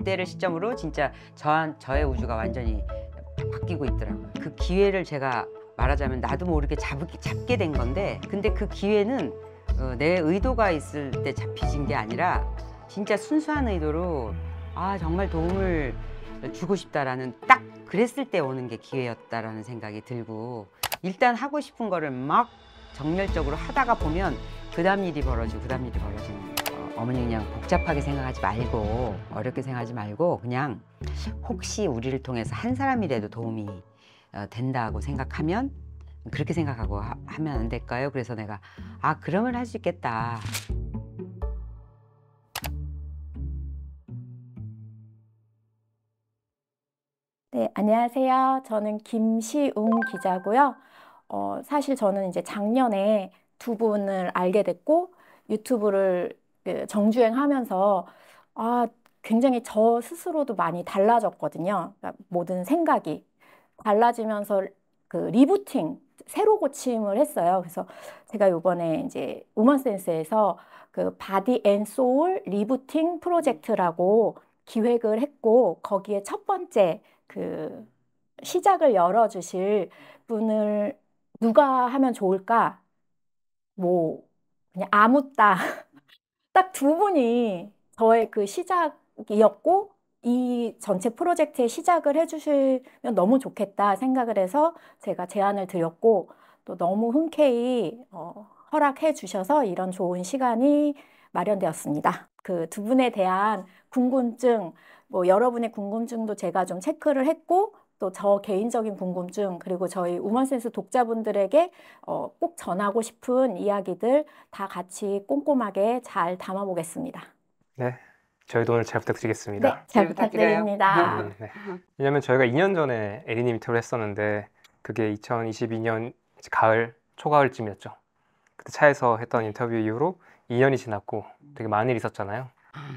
그때를 시점으로 진짜 저의 우주가 완전히 바뀌고 있더라고요. 그 기회를 제가 말하자면 나도 모르게 잡게 된 건데, 근데 그 기회는 내 의도가 있을 때 잡히진 게 아니라 진짜 순수한 의도로 정말 도움을 주고 싶다라는, 딱 그랬을 때 오는 게 기회였다라는 생각이 들고, 일단 하고 싶은 거를 막 정열적으로 하다가 보면 그 다음 일이 벌어지고 그 다음 일이 벌어지는, 어머니 그냥 복잡하게 생각하지 말고 어렵게 생각하지 말고 그냥 혹시 우리를 통해서 한 사람이라도 도움이 된다고 생각하면, 그렇게 생각하고 하면 안 될까요? 그래서 내가 그러면 할 수 있겠다. 네, 안녕하세요. 저는 김시웅 기자고요. 사실 저는 이제 작년에 두 분을 알게 됐고 유튜브를 정주행하면서 아, 굉장히 저 스스로도 많이 달라졌거든요. 그러니까 모든 생각이 달라지면서 그 리부팅, 새로 고침을 했어요. 그래서 제가 이번에 이제 우먼센스에서 그 바디 앤 소울 리부팅 프로젝트라고 기획을 했고, 거기에 첫 번째 그 시작을 열어주실 분을 누가 하면 좋을까? 뭐 그냥 아무 딱 두 분이 저의 그 시작이었고, 이 전체 프로젝트의 시작을 해주시면 너무 좋겠다 생각을 해서 제가 제안을 드렸고, 또 너무 흔쾌히 허락해 주셔서 이런 좋은 시간이 마련되었습니다. 그 두 분에 대한 궁금증, 뭐 여러분의 궁금증도 제가 좀 체크를 했고, 또 저 개인적인 궁금증, 그리고 저희 우먼센스 독자분들에게 꼭 전하고 싶은 이야기들 다 같이 꼼꼼하게 잘 담아보겠습니다. 네, 저희도 오늘 잘 네, 부탁드리겠습니다. 잘 부탁드려요. 부탁드립니다. 네. 왜냐면 저희가 2년 전에 에리님 인터뷰를 했었는데 그게 2022년 가을, 초가을쯤이었죠. 그때 차에서 했던 인터뷰 이후로 2년이 지났고 되게 많은 일이 있었잖아요.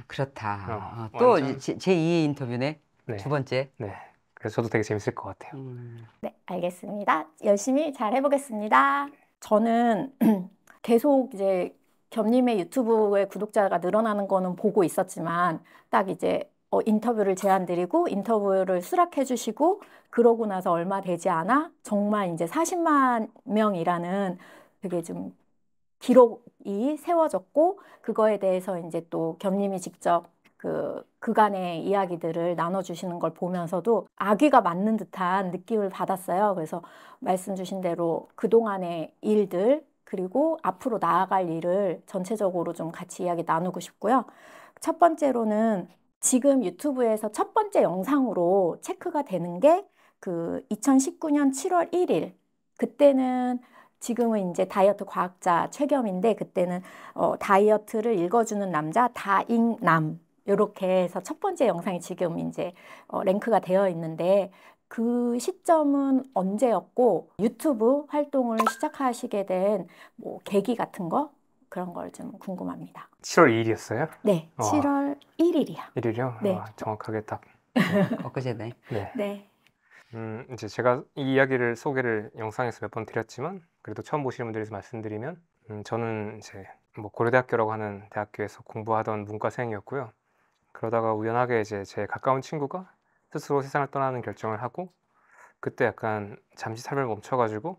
그렇다. 또 완전. 제2의 인터뷰네. 네, 두 번째. 네. 그래서 저도 되게 재밌을 것 같아요. 네, 알겠습니다. 열심히 잘 해보겠습니다. 저는 계속 이제 겸님의 유튜브의 구독자가 늘어나는 거는 보고 있었지만, 딱 이제 인터뷰를 제안드리고 인터뷰를 수락해 주시고 그러고 나서 얼마 되지 않아 정말 이제 40만 명이라는 되게 좀 기록이 세워졌고, 그거에 대해서 이제 또 겸님이 직접 그간의 이야기들을 나눠주시는 걸 보면서도 아귀가 맞는 듯한 느낌을 받았어요. 그래서 말씀 주신 대로 그동안의 일들, 그리고 앞으로 나아갈 일을 전체적으로 좀 같이 이야기 나누고 싶고요. 첫 번째로는 지금 유튜브에서 첫 번째 영상으로 체크가 되는 게 그 2019년 7월 1일. 그때는 지금은 이제 다이어트 과학자 최겸인데, 그때는 다이어트를 읽어주는 남자 다잉남, 이렇게 해서 첫 번째 영상이 지금 이제 랭크가 되어 있는데, 그 시점은 언제였고 유튜브 활동을 시작하시게 된 뭐 계기 같은 거, 그런 걸 좀 궁금합니다. 7월 2일이었어요? 네, 7월 1일이요. 1일이요? 네. 정확하게 딱. 엊그제네. 네. 네. 이제 제가 이 이야기를 소개를 영상에서 몇 번 드렸지만 그래도 처음 보시는 분들에서 말씀드리면 저는 이제 뭐 고려대학교라고 하는 대학교에서 공부하던 문과생이었고요. 그러다가 우연하게 이제 제 가까운 친구가 스스로 세상을 떠나는 결정을 하고, 그때 약간 잠시 삶을 멈춰가지고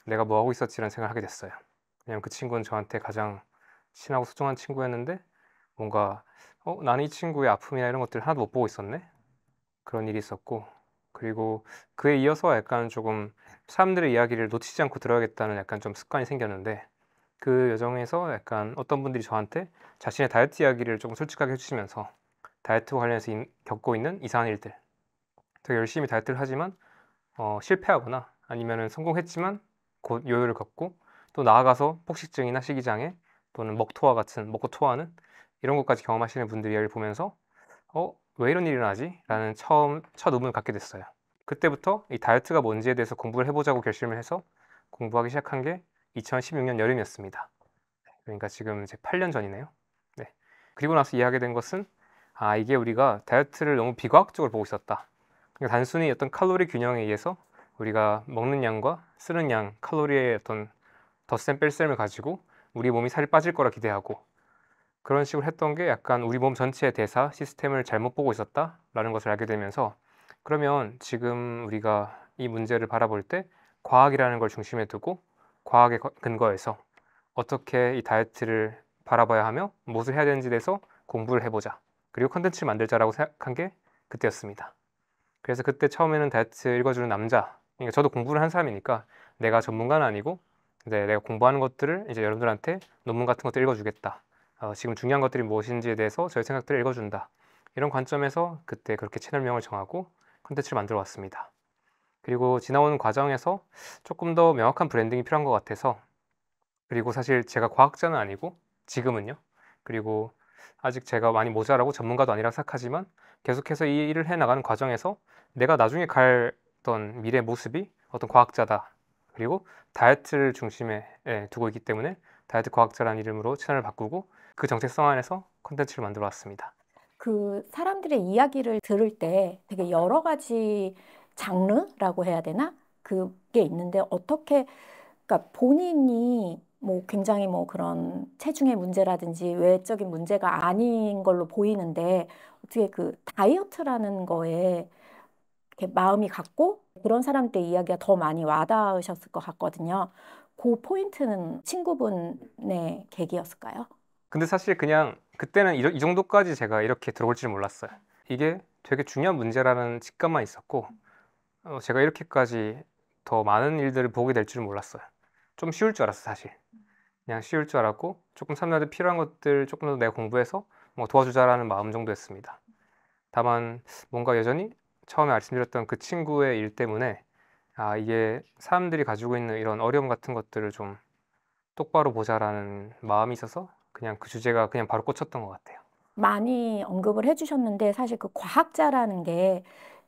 내가 뭐 하고 있었지라는 생각을 하게 됐어요. 왜냐면 그 친구는 저한테 가장 친하고 소중한 친구였는데 뭔가 나는 이 친구의 아픔이나 이런 것들을 하나도 못 보고 있었네? 그런 일이 있었고, 그리고 그에 이어서 약간 조금 사람들의 이야기를 놓치지 않고 들어야겠다는 약간 좀 습관이 생겼는데, 그 여정에서 약간 어떤 분들이 저한테 자신의 다이어트 이야기를 조금 솔직하게 해주시면서 다이어트와 관련해서 겪고 있는 이상한 일들, 되게 열심히 다이어트를 하지만 실패하거나 아니면은 성공했지만 곧 요요를 겪고, 또 나아가서 폭식증이나 식이장애 또는 먹토와 같은 먹고 토하는 이런 것까지 경험하시는 분들 이야기를 보면서 왜 이런 일이 일어나지? 라는 첫 의문을 갖게 됐어요. 그때부터 이 다이어트가 뭔지에 대해서 공부를 해보자고 결심을 해서 공부하기 시작한 게 2016년 여름이었습니다. 그러니까 지금 이제 8년 전이네요. 네. 그리고 나서 이해하게 된 것은 이게 우리가 다이어트를 너무 비과학적으로 보고 있었다. 그러니까 단순히 어떤 칼로리 균형에 의해서 우리가 먹는 양과 쓰는 양, 칼로리의 어떤 덧셈 뺄셈을 가지고 우리 몸이 살이 빠질 거라 기대하고, 그런 식으로 했던 게 약간 우리 몸 전체의 대사 시스템을 잘못 보고 있었다라는 것을 알게 되면서 그러면 지금 우리가 이 문제를 바라볼 때 과학이라는 걸 중심에 두고 과학에 근거해서 어떻게 이 다이어트를 바라봐야 하며 무엇을 해야 되는지에 대해서 공부를 해보자. 그리고 컨텐츠를 만들자라고 생각한 게 그때였습니다. 그래서 그때 처음에는 다이어트 읽어주는 남자, 그러니까 저도 공부를 한 사람이니까 내가 전문가는 아니고 이제 내가 공부하는 것들을 이제 여러분들한테 논문 같은 것들 읽어주겠다. 지금 중요한 것들이 무엇인지에 대해서 저의 생각들을 읽어준다. 이런 관점에서 그때 그렇게 채널명을 정하고 컨텐츠를 만들어 왔습니다. 그리고 지나오는 과정에서 조금 더 명확한 브랜딩이 필요한 것 같아서, 그리고 사실 제가 과학자는 아니고 지금은요. 그리고 아직 제가 많이 모자라고 전문가도 아니라 생각하지만 계속해서 이 일을 해나가는 과정에서 내가 나중에 갈 어떤 미래 모습이 어떤 과학자다. 그리고 다이어트를 중심에 두고 있기 때문에 다이어트 과학자라는 이름으로 채널을 바꾸고 그 정체성 안에서 콘텐츠를 만들어 왔습니다. 그 사람들의 이야기를 들을 때 되게 여러 가지 장르라고 해야 되나? 그게 있는데 어떻게, 그러니까 본인이 뭐 굉장히 뭐 그런 체중의 문제라든지 외적인 문제가 아닌 걸로 보이는데 어떻게 그 다이어트라는 거에 이렇게 마음이 갔고 그런 사람들 이야기가 더 많이 와닿으셨을 것 같거든요. 그 포인트는 친구분의 계기였을까요? 근데 사실 그냥 그때는 이 정도까지 제가 이렇게 들어올 줄 몰랐어요. 이게 되게 중요한 문제라는 직감만 있었고 제가 이렇게까지 더 많은 일들을 보게 될 줄은 몰랐어요. 좀 쉬울 줄 알았어 사실. 그냥 쉬울 줄 알았고 조금 사람들한테 필요한 것들 조금 더 내가 공부해서 뭐 도와주자라는 마음 정도였습니다. 다만 뭔가 여전히 처음에 말씀드렸던 그 친구의 일 때문에 이게 사람들이 가지고 있는 이런 어려움 같은 것들을 좀 똑바로 보자라는 마음이 있어서 그냥 그 주제가 그냥 바로 꽂혔던 것 같아요. 많이 언급을 해주셨는데 사실 그 과학자라는 게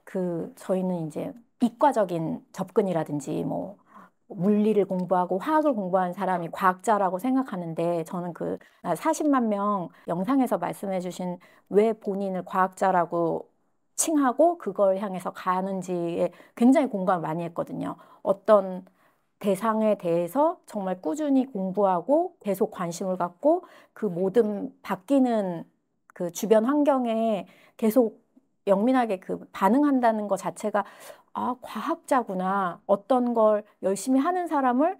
그 저희는 이제 이과적인 접근이라든지 뭐 물리를 공부하고 화학을 공부한 사람이 과학자라고 생각하는데 저는 그 40만 명 영상에서 말씀해 주신 왜 본인을 과학자라고 칭하고 그걸 향해서 가는지에 굉장히 공감을 많이 했거든요. 어떤 대상에 대해서 정말 꾸준히 공부하고 계속 관심을 갖고 그 모든 바뀌는 그 주변 환경에 계속 영민하게 그 반응한다는 것 자체가 과학자구나. 어떤 걸 열심히 하는 사람을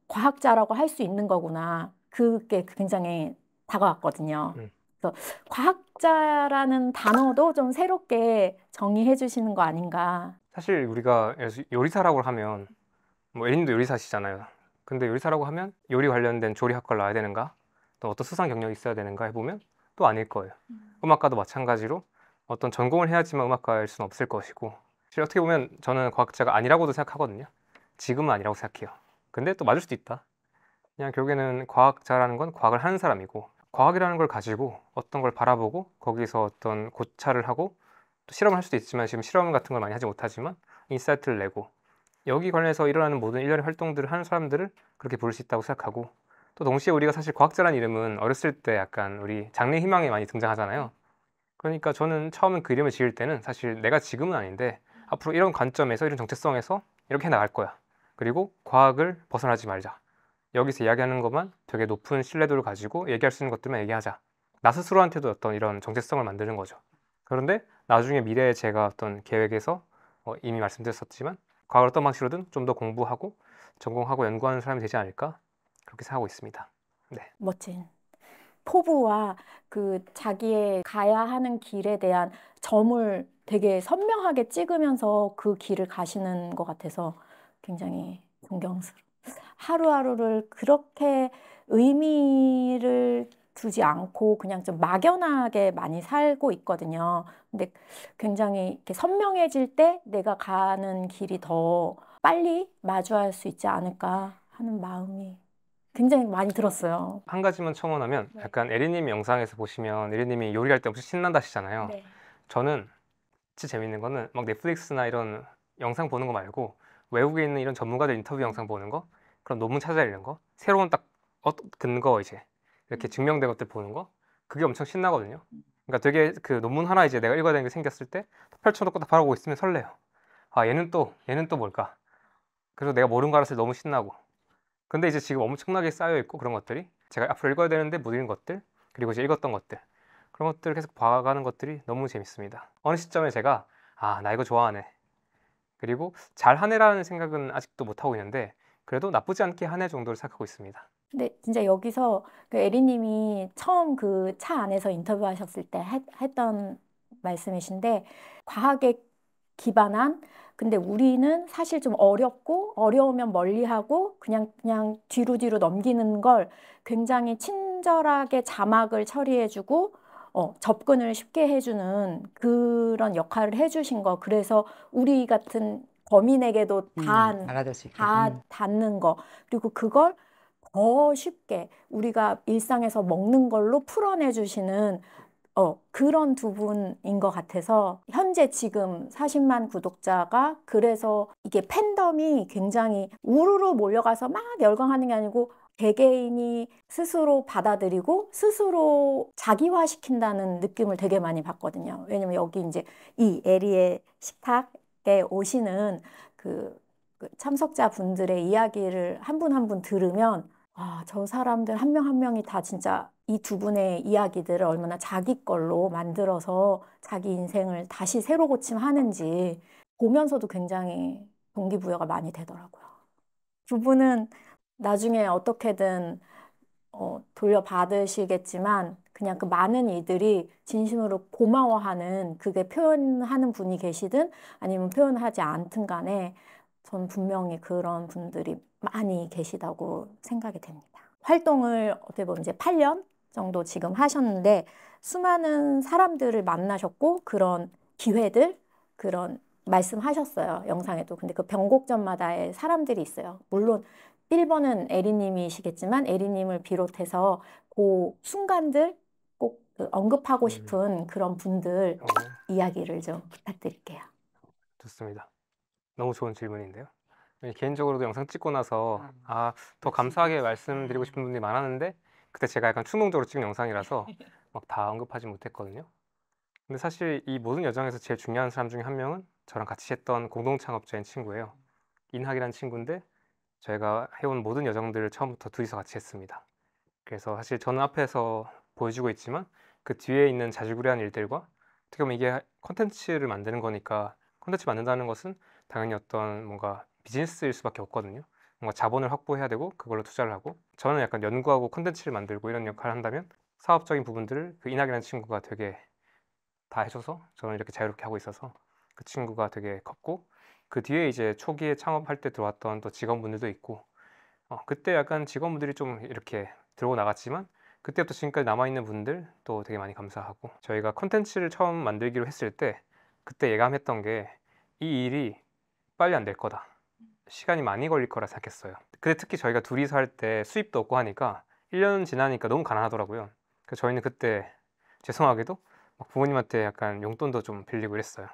과학자라고 할 수 있는 거구나. 그게 굉장히 다가왔거든요. 그래서 과학자라는 단어도 좀 새롭게 정의해 주시는 거 아닌가. 사실 우리가 요리사라고 하면 뭐 A님도 요리사시잖아요. 근데 요리사라고 하면 요리 관련된 조리학과를 나와야 되는가? 또 어떤 수상 경력이 있어야 되는가 해보면 또 아닐 거예요. 음악가도 마찬가지로 어떤 전공을 해야지만 음악가일 수는 없을 것이고, 사실 어떻게 보면 저는 과학자가 아니라고도 생각하거든요. 지금은 아니라고 생각해요. 근데 또 맞을 수도 있다. 그냥 결국에는 과학자라는 건 과학을 하는 사람이고, 과학이라는 걸 가지고 어떤 걸 바라보고 거기서 어떤 고찰을 하고 또 실험을 할 수도 있지만 지금 실험 같은 걸 많이 하지 못하지만 인사이트를 내고 여기 관련해서 일어나는 모든 일련의 활동들을 하는 사람들을 그렇게 부를 수 있다고 생각하고, 또 동시에 우리가 사실 과학자라는 이름은 어렸을 때 약간 우리 장래 희망에 많이 등장하잖아요. 그러니까 저는 처음에 그 이름을 지을 때는 사실 내가 지금은 아닌데 앞으로 이런 관점에서 이런 정체성에서 이렇게 나갈 거야. 그리고 과학을 벗어나지 말자. 여기서 이야기하는 것만 되게 높은 신뢰도를 가지고 얘기할 수 있는 것들만 얘기하자. 나 스스로한테도 어떤 이런 정체성을 만드는 거죠. 그런데 나중에 미래에 제가 어떤 계획에서 이미 말씀드렸었지만 과학을 어떤 방식으로든 좀 더 공부하고 전공하고 연구하는 사람이 되지 않을까 그렇게 생각하고 있습니다. 네. 멋진 포부와 그 자기의 가야 하는 길에 대한 점을 되게 선명하게 찍으면서 그 길을 가시는 것 같아서 굉장히 존경스러워. 하루하루를 그렇게 의미를 두지 않고 그냥 좀 막연하게 많이 살고 있거든요. 근데 굉장히 이렇게 선명해질 때 내가 가는 길이 더 빨리 마주할 수 있지 않을까 하는 마음이 굉장히 많이 들었어요. 한 가지만 첨언하면 네. 약간 에리님 영상에서 보시면 에리님이 요리할 때 엄청 신난다 하시잖아요. 네. 저는 진짜 재밌는 거는 막 넷플릭스나 이런 영상 보는 거 말고 외국에 있는 이런 전문가들 인터뷰 영상 보는 거, 그런 논문 찾아 읽는 거, 새로운 딱 근거 이제 이렇게 증명된 것들 보는 거, 그게 엄청 신나거든요. 그러니까 되게 그 논문 하나 이제 내가 읽어야 되는 게 생겼을 때 펼쳐놓고 딱 바라보고 있으면 설레요. 얘는 또 뭘까? 그래서 내가 모르는 거 알았을 때 너무 신나고. 근데 이제 지금 엄청나게 쌓여 있고 그런 것들이 제가 앞으로 읽어야 되는데 못 읽은 것들, 그리고 이제 읽었던 것들, 그런 것들을 계속 봐가는 것들이 너무 재밌습니다. 어느 시점에 제가 나 이거 좋아하네, 그리고 잘하네라는 생각은 아직도 못하고 있는데 그래도 나쁘지 않게 하네 정도를 생각하고 있습니다. 근데 진짜 여기서 그 에리님이 처음 그 차 안에서 인터뷰하셨을 때 했던 말씀이신데, 과학에 기반한, 근데 우리는 사실 좀 어렵고 어려우면 멀리하고 그냥 뒤로 넘기는 걸 굉장히 친절하게 자막을 처리해주고 접근을 쉽게 해주는 그런 역할을 해주신 거. 그래서 우리 같은 범인에게도 알아들 수 있게. 다 닿는 거. 그리고 그걸 더 쉽게 우리가 일상에서 먹는 걸로 풀어내 주시는 그런 두 분인 것 같아서, 현재 지금 40만 구독자가, 그래서 이게 팬덤이 굉장히 우르르 몰려가서 막 열광하는 게 아니고 개개인이 스스로 받아들이고 스스로 자기화시킨다는 느낌을 되게 많이 받거든요. 왜냐면 여기 이제 이 에리의 식탁에 오시는 그 참석자분들의 이야기를 한 분 한 분 들으면, 저 사람들 한 명 한 명이 다 진짜 이 두 분의 이야기들을 얼마나 자기 걸로 만들어서 자기 인생을 다시 새로 고침하는지 보면서도 굉장히 동기부여가 많이 되더라고요. 두 분은 나중에 어떻게든 돌려받으시겠지만, 그냥 그 많은 이들이 진심으로 고마워하는, 그게 표현하는 분이 계시든 아니면 표현하지 않든 간에 전 분명히 그런 분들이 많이 계시다고 생각이 됩니다. 활동을 어떻게 보면 이제 8년 정도 지금 하셨는데 수많은 사람들을 만나셨고, 그런 기회들, 그런 말씀하셨어요, 영상에도. 근데 그 변곡점마다의 사람들이 있어요. 물론 1번은 에리님이시겠지만 에리님을 비롯해서 그 순간들 꼭 언급하고 싶은 그런 분들 이야기를 좀 부탁드릴게요. 좋습니다. 너무 좋은 질문인데요. 개인적으로도 영상 찍고 나서 더 감사하게 말씀드리고 싶은 분들이 많았는데 그때 제가 약간 충동적으로 찍은 영상이라서 막 다 언급하지 못했거든요. 근데 사실 이 모든 여정에서 제일 중요한 사람 중에 한 명은 저랑 같이 했던 공동 창업자인 친구예요. 인학이라는 친구인데 저희가 해온 모든 여정들을 처음부터 둘이서 같이 했습니다. 그래서 사실 저는 앞에서 보여주고 있지만 그 뒤에 있는 자질구레한 일들과, 어떻게 보면 이게 콘텐츠를 만드는 거니까, 콘텐츠 만든다는 것은 당연히 어떤 뭔가 비즈니스일 수밖에 없거든요. 뭔가 자본을 확보해야 되고 그걸로 투자를 하고, 저는 약간 연구하고 콘텐츠를 만들고 이런 역할을 한다면 사업적인 부분들을 그 인학이라는 친구가 되게 다 해줘서 저는 이렇게 자유롭게 하고 있어서 그 친구가 되게 컸고, 그 뒤에 이제 초기에 창업할 때 들어왔던 또 직원분들도 있고, 그때 약간 직원분들이 좀 이렇게 들고 나갔지만 그때부터 지금까지 남아있는 분들 또 되게 많이 감사하고, 저희가 컨텐츠를 처음 만들기로 했을 때 그때 예감했던 게 이 일이 빨리 안 될 거다, 시간이 많이 걸릴 거라 생각했어요. 근데 특히 저희가 둘이서 할 때 수입도 없고 하니까 1년 지나니까 너무 가난하더라고요. 그래서 저희는 그때 죄송하게도 막 부모님한테 약간 용돈도 좀 빌리고 이랬어요.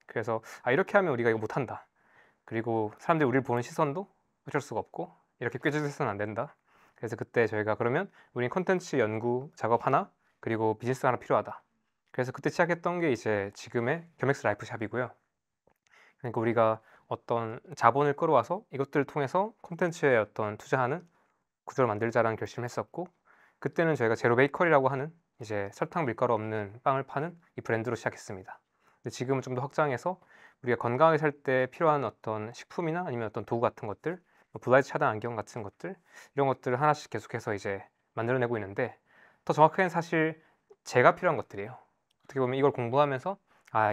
그래서 이렇게 하면 우리가 이거 못한다, 그리고 사람들이 우리를 보는 시선도 어쩔 수가 없고 이렇게 꾀죄서는 안 된다. 그래서 그때 저희가 그러면 우린 콘텐츠 연구 작업 하나, 그리고 비즈니스 하나 필요하다. 그래서 그때 시작했던 게 이제 지금의 겸엑스 라이프샵이고요. 그러니까 우리가 어떤 자본을 끌어와서 이것들을 통해서 콘텐츠에 어떤 투자하는 구조를 만들자라는 결심을 했었고, 그때는 저희가 제로 베이커리라고 하는 이제 설탕 밀가루 없는 빵을 파는 이 브랜드로 시작했습니다. 근데 지금은 좀 더 확장해서 우리가 건강하게 살 때 필요한 어떤 식품이나 아니면 어떤 도구 같은 것들, 블라이트 차단 안경 같은 것들, 이런 것들을 하나씩 계속해서 이제 만들어내고 있는데, 더 정확하게는 사실 제가 필요한 것들이에요. 어떻게 보면 이걸 공부하면서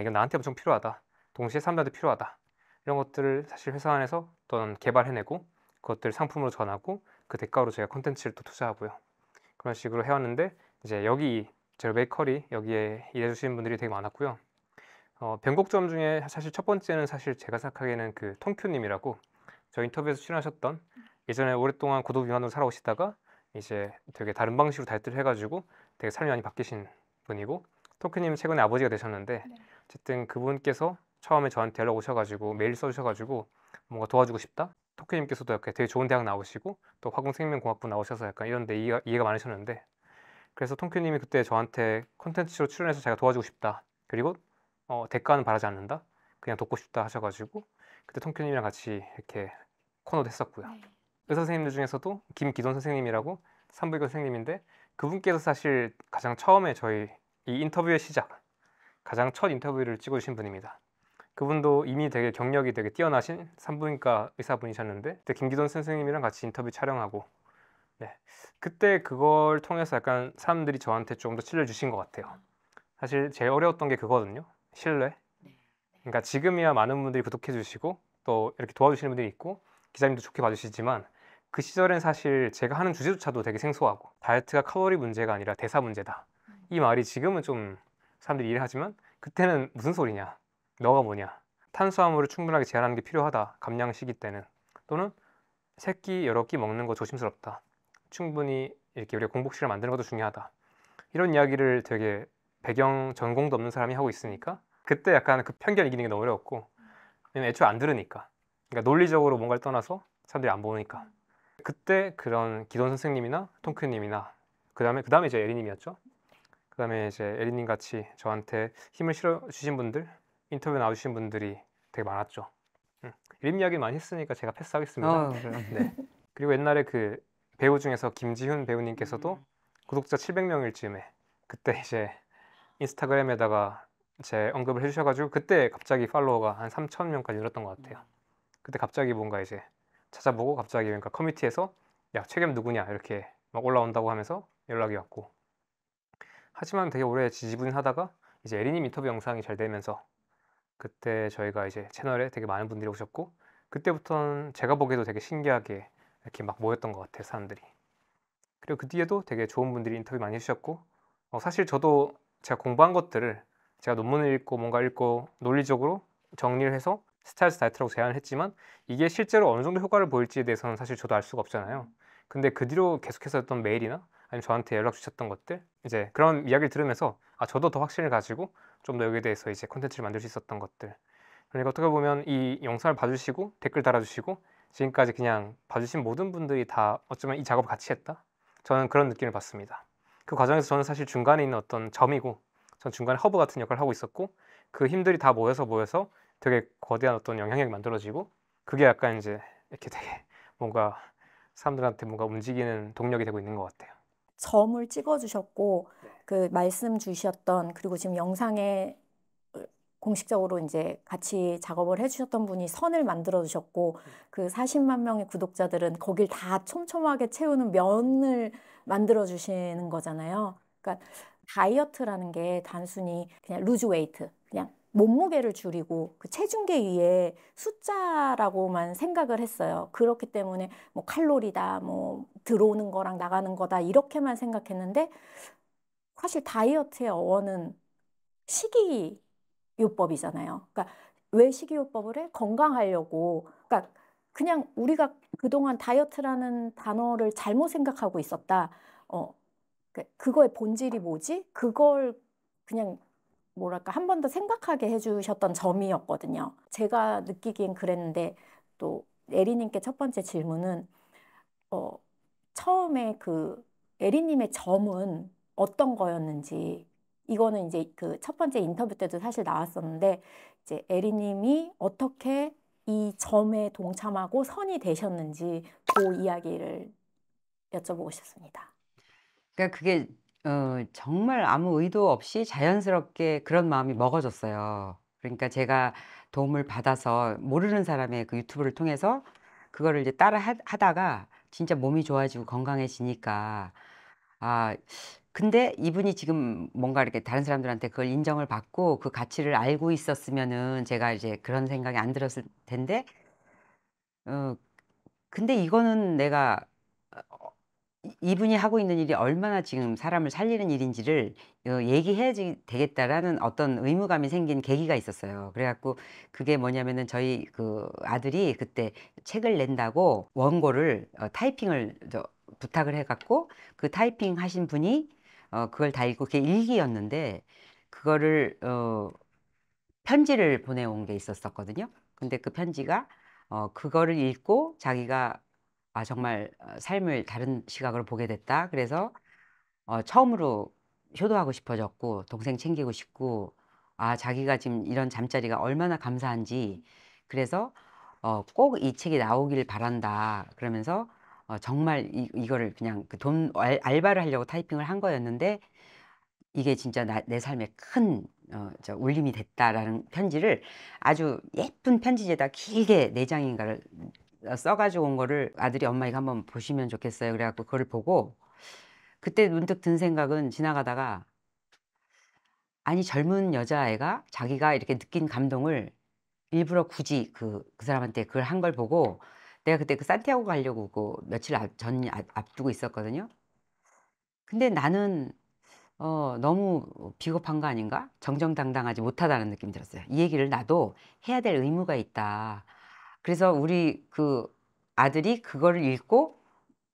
이건 나한테 엄청 필요하다, 동시에 사람들한테 필요하다, 이런 것들을 사실 회사 안에서 어떤 개발해내고 그것들을 상품으로 전하고 그 대가로 제가 콘텐츠를 또 투자하고요. 그런 식으로 해왔는데, 이제 여기 제로 베이커리 여기에 일해주시는 분들이 되게 많았고요. 변곡점 중에 사실 첫 번째는 사실 제가 생각하기에는 그 통큐님이라고 저 인터뷰에서 출연하셨던, 예전에 오랫동안 고독 비만으로 살아오시다가 이제 되게 다른 방식으로 다이어트를 해가지고 되게 삶이 많이 바뀌신 분이고, 통큐님 최근에 아버지가 되셨는데 어쨌든 그분께서 처음에 저한테 연락 오셔가지고 메일 써주셔가지고 뭔가 도와주고 싶다, 토끼님께서도 이렇게 되게 좋은 대학 나오시고 또 화공생명공학부 나오셔서 약간 이런 데 이해가 많으셨는데, 그래서 통큐님이 그때 저한테 콘텐츠로 출연해서 제가 도와주고 싶다, 그리고 대가는 바라지 않는다, 그냥 돕고 싶다 하셔가지고 그때 통큐님이랑 같이 이렇게 코너도 했었고요. 의사 선생님들 중에서도 김기돈 선생님이라고 산부인과 선생님인데 그분께서 사실 가장 처음에 저희 이 인터뷰의 시작, 가장 첫 인터뷰를 찍어주신 분입니다. 그분도 이미 되게 경력이 되게 뛰어나신 산부인과 의사분이셨는데 그때 김기돈 선생님이랑 같이 인터뷰 촬영하고 네. 그때 그걸 통해서 약간 사람들이 저한테 좀 더 신뢰를 주신 것 같아요. 사실 제일 어려웠던 게 그거거든요. 신뢰. 그러니까 지금이야 많은 분들이 구독해 주시고 또 이렇게 도와주시는 분들이 있고 기자님도 좋게 봐주시지만 그 시절엔 사실 제가 하는 주제조차도 되게 생소하고 다이어트가 칼로리 문제가 아니라 대사 문제다. 이 말이 지금은 좀 사람들이 이해를 하지만 그때는 무슨 소리냐. 너가 뭐냐. 탄수화물을 충분하게 제한하는 게 필요하다. 감량 시기 때는. 또는 새끼 여러 끼 먹는 거 조심스럽다. 충분히 이렇게 우리가 공복식을 만드는 것도 중요하다. 이런 이야기를 되게 배경 전공도 없는 사람이 하고 있으니까 그때 약간 그 편견 이기는 게 너무 어려웠고 왜냐면 애초에 안 들으니까 그러니까 논리적으로 뭔가를 떠나서 사람들이 안 보니까 그때 그런 기돈 선생님이나 통크님이나 그 다음에 이제 에리님이었죠. 그 다음에 이제 에리님 같이 저한테 힘을 실어 주신 분들 인터뷰 나와주신 분들이 되게 많았죠. 이름 이야기 많이 했으니까 제가 패스하겠습니다. 그럼. 네. 그리고 옛날에 그 배우 중에서 김지훈 배우님께서도 구독자 700명일 즈음에 그때 이제 인스타그램에다가 제 언급을 해주셔가지고 그때 갑자기 팔로워가 한 3,000명까지 늘었던 것 같아요. 그때 갑자기 뭔가 이제 찾아보고 갑자기 그러니까 커뮤니티에서 야 최겸 누구냐 이렇게 막 올라온다고 하면서 연락이 왔고 하지만 되게 오래 지지부진하다가 이제 에리님 인터뷰 영상이 잘 되면서 그때 저희가 이제 채널에 되게 많은 분들이 오셨고 그때부터는 제가 보기에도 되게 신기하게 이렇게 막 모였던 것 같아요 사람들이. 그리고 그 뒤에도 되게 좋은 분들이 인터뷰 많이 해주셨고 사실 저도 제가 공부한 것들을 제가 논문을 읽고 뭔가 읽고 논리적으로 정리를 해서 스타일스 다이어트라고 제안을 했지만 이게 실제로 어느 정도 효과를 보일지에 대해서는 사실 저도 알 수가 없잖아요. 근데 그 뒤로 계속해서 했던 메일이나 아니면 저한테 연락 주셨던 것들 이제 그런 이야기를 들으면서 저도 더 확신을 가지고 좀 더 여기에 대해서 이제 콘텐츠를 만들 수 있었던 것들. 그러니까 어떻게 보면 이 영상을 봐주시고 댓글 달아주시고 지금까지 그냥 봐주신 모든 분들이 다 어쩌면 이 작업을 같이 했다. 저는 그런 느낌을 받습니다. 그 과정에서 저는 사실 중간에 있는 어떤 점이고 전 중간에 허브 같은 역할을 하고 있었고 그 힘들이 다 모여서 되게 거대한 어떤 영향력이 만들어지고 그게 약간 이제 이렇게 되게 뭔가 사람들한테 뭔가 움직이는 동력이 되고 있는 것 같아요. 점을 찍어주셨고 그 말씀 주셨던 그리고 지금 영상에 공식적으로 이제 같이 작업을 해주셨던 분이 선을 만들어 주셨고 그 40만 명의 구독자들은 거길 다 촘촘하게 채우는 면을 만들어 주시는 거잖아요. 그러니까 다이어트라는 게 단순히 그냥 루즈 웨이트, 그냥 몸무게를 줄이고 그 체중계 위에 숫자라고만 생각을 했어요. 그렇기 때문에 뭐 칼로리다, 뭐 들어오는 거랑 나가는 거다 이렇게만 생각했는데 사실 다이어트의 어원은 식이요법이잖아요. 그러니까 왜 식이요법을 해? 건강하려고. 그러니까 그냥 우리가 그동안 다이어트라는 단어를 잘못 생각하고 있었다. 그거의 본질이 뭐지? 그걸 그냥 뭐랄까 한 번 더 생각하게 해주셨던 점이었거든요. 제가 느끼기엔 그랬는데 또 에리님께 첫 번째 질문은 처음에 그 에리님의 점은 어떤 거였는지 이거는 이제 그 첫 번째 인터뷰 때도 사실 나왔었는데 이제 에리님이 어떻게 이 점에 동참하고 선이 되셨는지 그 이야기를 여쭤보고 싶습니다. 그러니까 그게 정말 아무 의도 없이 자연스럽게 그런 마음이 먹어졌어요. 그러니까 제가 도움을 받아서 모르는 사람의 그 유튜브를 통해서 그거를 이제 따라 하다가 진짜 몸이 좋아지고 건강해지니까 근데 이분이 지금 뭔가 이렇게 다른 사람들한테 그걸 인정을 받고 그 가치를 알고 있었으면은 제가 이제 그런 생각이 안 들었을 텐데 근데 이거는 내가 이분이 하고 있는 일이 얼마나 지금 사람을 살리는 일인지를 얘기해야지 되겠다라는 어떤 의무감이 생긴 계기가 있었어요. 그래 갖고 그게 뭐냐면은 저희 그 아들이 그때 책을 낸다고 원고를 타이핑을 부탁을 해 갖고 그 타이핑 하신 분이 그걸 다 읽고 그게 일기였는데 그거를 편지를 보내온 게 있었었거든요. 근데 그 편지가 그거를 읽고 자기가 정말 삶을 다른 시각으로 보게 됐다. 그래서 처음으로 효도하고 싶어졌고 동생 챙기고 싶고 자기가 지금 이런 잠자리가 얼마나 감사한지 그래서 꼭 이 책이 나오길 바란다. 그러면서 정말 이거를 그냥 그 돈 알바를 하려고 타이핑을 한 거였는데 이게 진짜 내 삶에 큰 울림이 됐다라는 편지를 아주 예쁜 편지지에다 길게 4장인가를 써가지고 온 거를 아들이 엄마 이거 한번 보시면 좋겠어요. 그래갖고 그걸 보고 그때 문득 든 생각은 지나가다가 아니 젊은 여자애가 자기가 이렇게 느낀 감동을 일부러 굳이 그 사람한테 그걸 한 걸 보고 내가 그때 그 산티아고 가려고 그 며칠 전 앞두고 있었거든요. 근데 나는 너무 비겁한 거 아닌가? 정정당당하지 못하다는 느낌이 들었어요. 이 얘기를 나도 해야 될 의무가 있다. 그래서 우리 그 아들이 그거를 읽고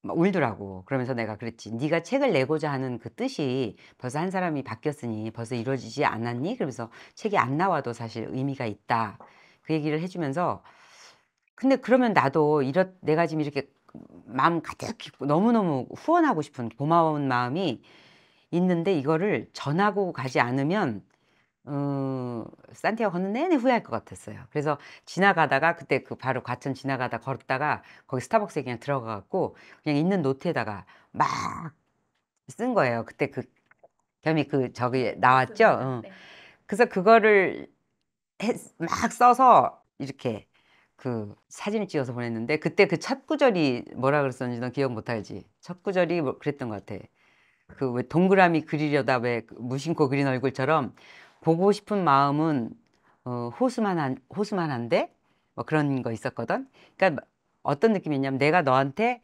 막 울더라고. 그러면서 내가 그랬지. 네가 책을 내고자 하는 그 뜻이 벌써 한 사람이 바뀌었으니 벌써 이루어지지 않았니? 그러면서 책이 안 나와도 사실 의미가 있다. 그 얘기를 해주면서 근데 그러면 나도 내가 지금 이렇게 마음 가득 깊고 너무너무 후원하고 싶은 고마운 마음이 있는데 이거를 전하고 가지 않으면 산티아고 걷는 내내 후회할 것 같았어요. 그래서 지나가다가 그때 그 바로 과천 지나가다 걸었다가 거기 스타벅스에 그냥 들어가 갖고 그냥 있는 노트에다가 막 쓴 거예요. 그때 그 겸이 그 저기 나왔죠. 네. 그래서 그거를 막 써서 이렇게 그 사진을 찍어서 보냈는데 그때 그 첫 구절이 뭐라 그랬었는지 넌 기억 못하지. 첫 구절이 뭐 그랬던 것 같아. 그 왜 동그라미 그리려다 왜 무심코 그린 얼굴처럼 보고 싶은 마음은 호수만한데 뭐 그런 거 있었거든. 그러니까 어떤 느낌이냐면 내가 너한테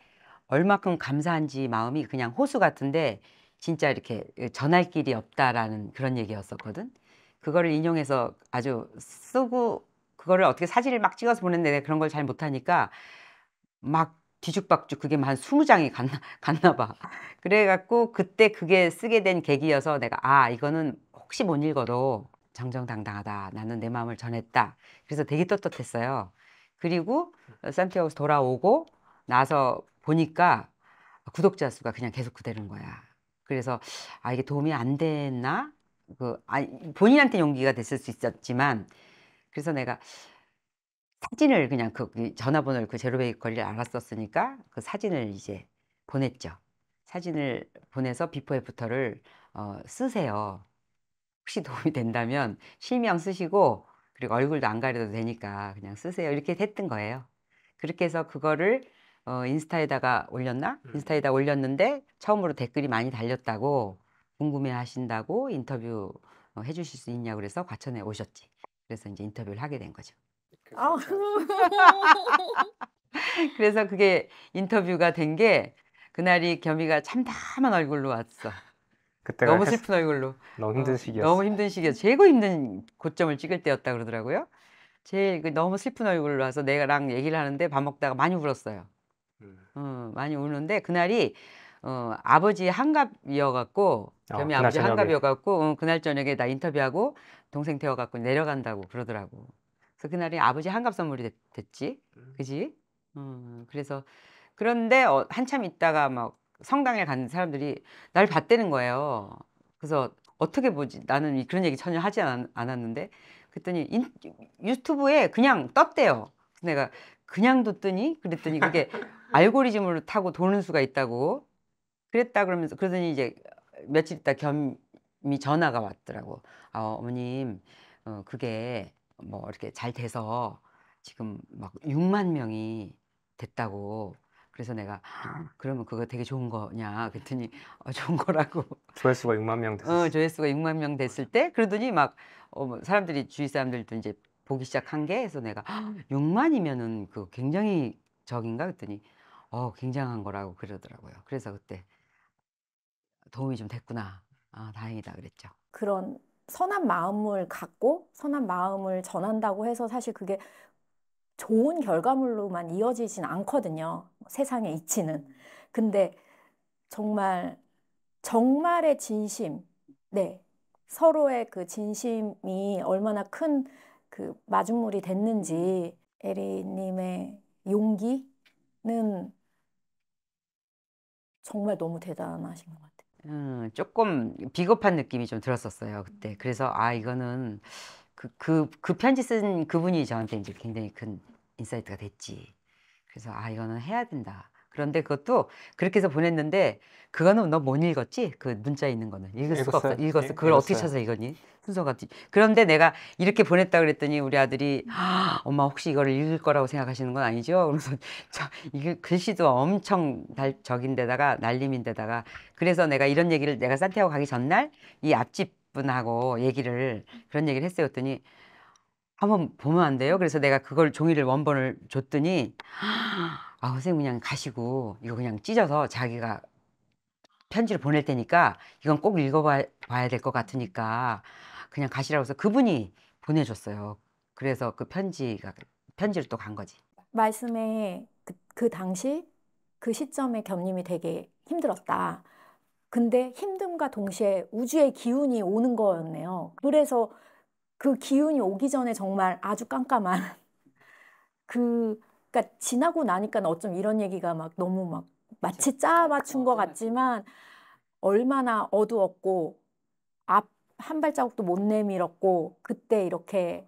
얼마큼 감사한지 마음이 그냥 호수 같은데 진짜 이렇게 전할 길이 없다라는 그런 얘기였었거든. 그거를 인용해서 아주 쓰고 그거를 어떻게 사진을 막 찍어서 보냈는데 내가 그런 걸 잘 못하니까 막 뒤죽박죽 그게 한 20장이 갔나 봐. 그래갖고 그때 그게 쓰게 된 계기여서 내가 이거는 혹시 못 읽어도 정정당당하다. 나는 내 마음을 전했다. 그래서 되게 떳떳했어요. 그리고 산티아고에서 돌아오고 나서 보니까 구독자 수가 그냥 계속 그대로인 거야. 그래서 이게 도움이 안 됐나? 본인한테 용기가 됐을 수 있었지만 그래서 내가 사진을 그냥 그 전화번호를 그 제로베이커리를 알았었으니까 그 사진을 이제 보냈죠. 사진을 보내서 비포 애프터를 쓰세요. 혹시 도움이 된다면 실명 쓰시고 그리고 얼굴도 안 가려도 되니까 그냥 쓰세요. 이렇게 했던 거예요. 그렇게 해서 그거를 인스타에다가 올렸나? 인스타에다 올렸는데 처음으로 댓글이 많이 달렸다고 궁금해 하신다고 인터뷰 해주실 수 있냐고 그래서 과천에 오셨지. 그래서 이제 인터뷰를 하게 된 거죠. 아, 그래서 그게 인터뷰가 된 게 그날이 겸이가 참담한 얼굴로 왔어. 그때가 너무 슬픈 얼굴로. 너무 힘든 시기였어. 너무 힘든 시기였어. 최고 힘든 고점을 찍을 때였다 그러더라고요. 제일 너무 슬픈 얼굴로 와서 내가랑 얘기를 하는데 밥 먹다가 많이 울었어요. 많이 우는데 그날이 아버지 한갑이어갖고 겸이 그날 아버지 저녁에. 한갑이어갖고 그날 저녁에 나 인터뷰하고 동생 태워갖고 내려간다고 그러더라고. 그래서 그날이 아버지 한갑 선물이 됐지, 그지? 그래서 그런데 한참 있다가 막 성당에 간 사람들이 날 봤다는 거예요. 그래서 어떻게 보지? 나는 그런 얘기 전혀 하지 않았는데 그랬더니 유튜브에 그냥 떴대요. 그래서 내가 그냥 뒀더니 그랬더니 그게 알고리즘으로 타고 도는 수가 있다고 그랬다 그러면서 그러더니 이제 며칠 있다 겸이 전화가 왔더라고. 어머님 그게 뭐 이렇게 잘 돼서 지금 막 6만 명이 됐다고. 그래서 내가 그러면 그거 되게 좋은 거냐 그랬더니 좋은 거라고. 조회수가 6만 명 됐었어. 조회수가 6만 명 됐을 때 그러더니 막 사람들이 주위 사람들도 이제 보기 시작한 게 해서 내가 6만이면은 그 굉장히 적인가 그랬더니 굉장한 거라고 그러더라고요. 그래서 그때 도움이 좀 됐구나. 다행이다 그랬죠. 그런 선한 마음을 갖고 선한 마음을 전한다고 해서 사실 그게 좋은 결과물로만 이어지진 않거든요. 세상의 이치는. 근데 정말 정말의 진심, 네, 서로의 그 진심이 얼마나 큰 그 마중물이 됐는지 에리님의 용기는 정말 너무 대단하신 것 같아요. 조금 비겁한 느낌이 좀 들었었어요 그때. 그래서 이거는 그 편지 쓴 그분이 저한테 이제 굉장히 큰 인사이트가 됐지. 그래서 이거는 해야 된다. 그런데 그것도 그렇게 해서 보냈는데 그거는 너 못 읽었지? 그 문자에 있는 거는 읽을 수가 없어. 읽었어요. 읽었어. 그걸 어떻게 읽었어요. 찾아서 읽었니? 순서가 그런데 내가 이렇게 보냈다 그랬더니 우리 아들이 엄마 혹시 이거를 읽을 거라고 생각하시는 건 아니죠? 그래서 이게 글씨도 엄청 적인데다가 날림인데다가 그래서 내가 이런 얘기를 내가 산티아고 가기 전날 이 앞집 분하고 그런 얘기를 했어요. 그랬더니 한번 보면 안 돼요? 그래서 내가 그걸 종이를 원본을 줬더니 선생님 그냥 가시고 이거 그냥 찢어서 자기가 편지를 보낼 테니까 이건 꼭 읽어봐야 될 것 같으니까 그냥 가시라고 해서 그분이 보내줬어요. 그래서 그 편지를 또 간 거지. 말씀에 그 당시 그 시점에 겸님이 되게 힘들었다. 근데 힘듦과 동시에 우주의 기운이 오는 거였네요. 그래서 그 기운이 오기 전에 정말 아주 깜깜한 그러니까 지나고 나니까 어쩜 이런 얘기가 막 너무 막 마치 짜 맞춘 것 같지만 얼마나 어두웠고 앞 한 발자국도 못 내밀었고 그때 이렇게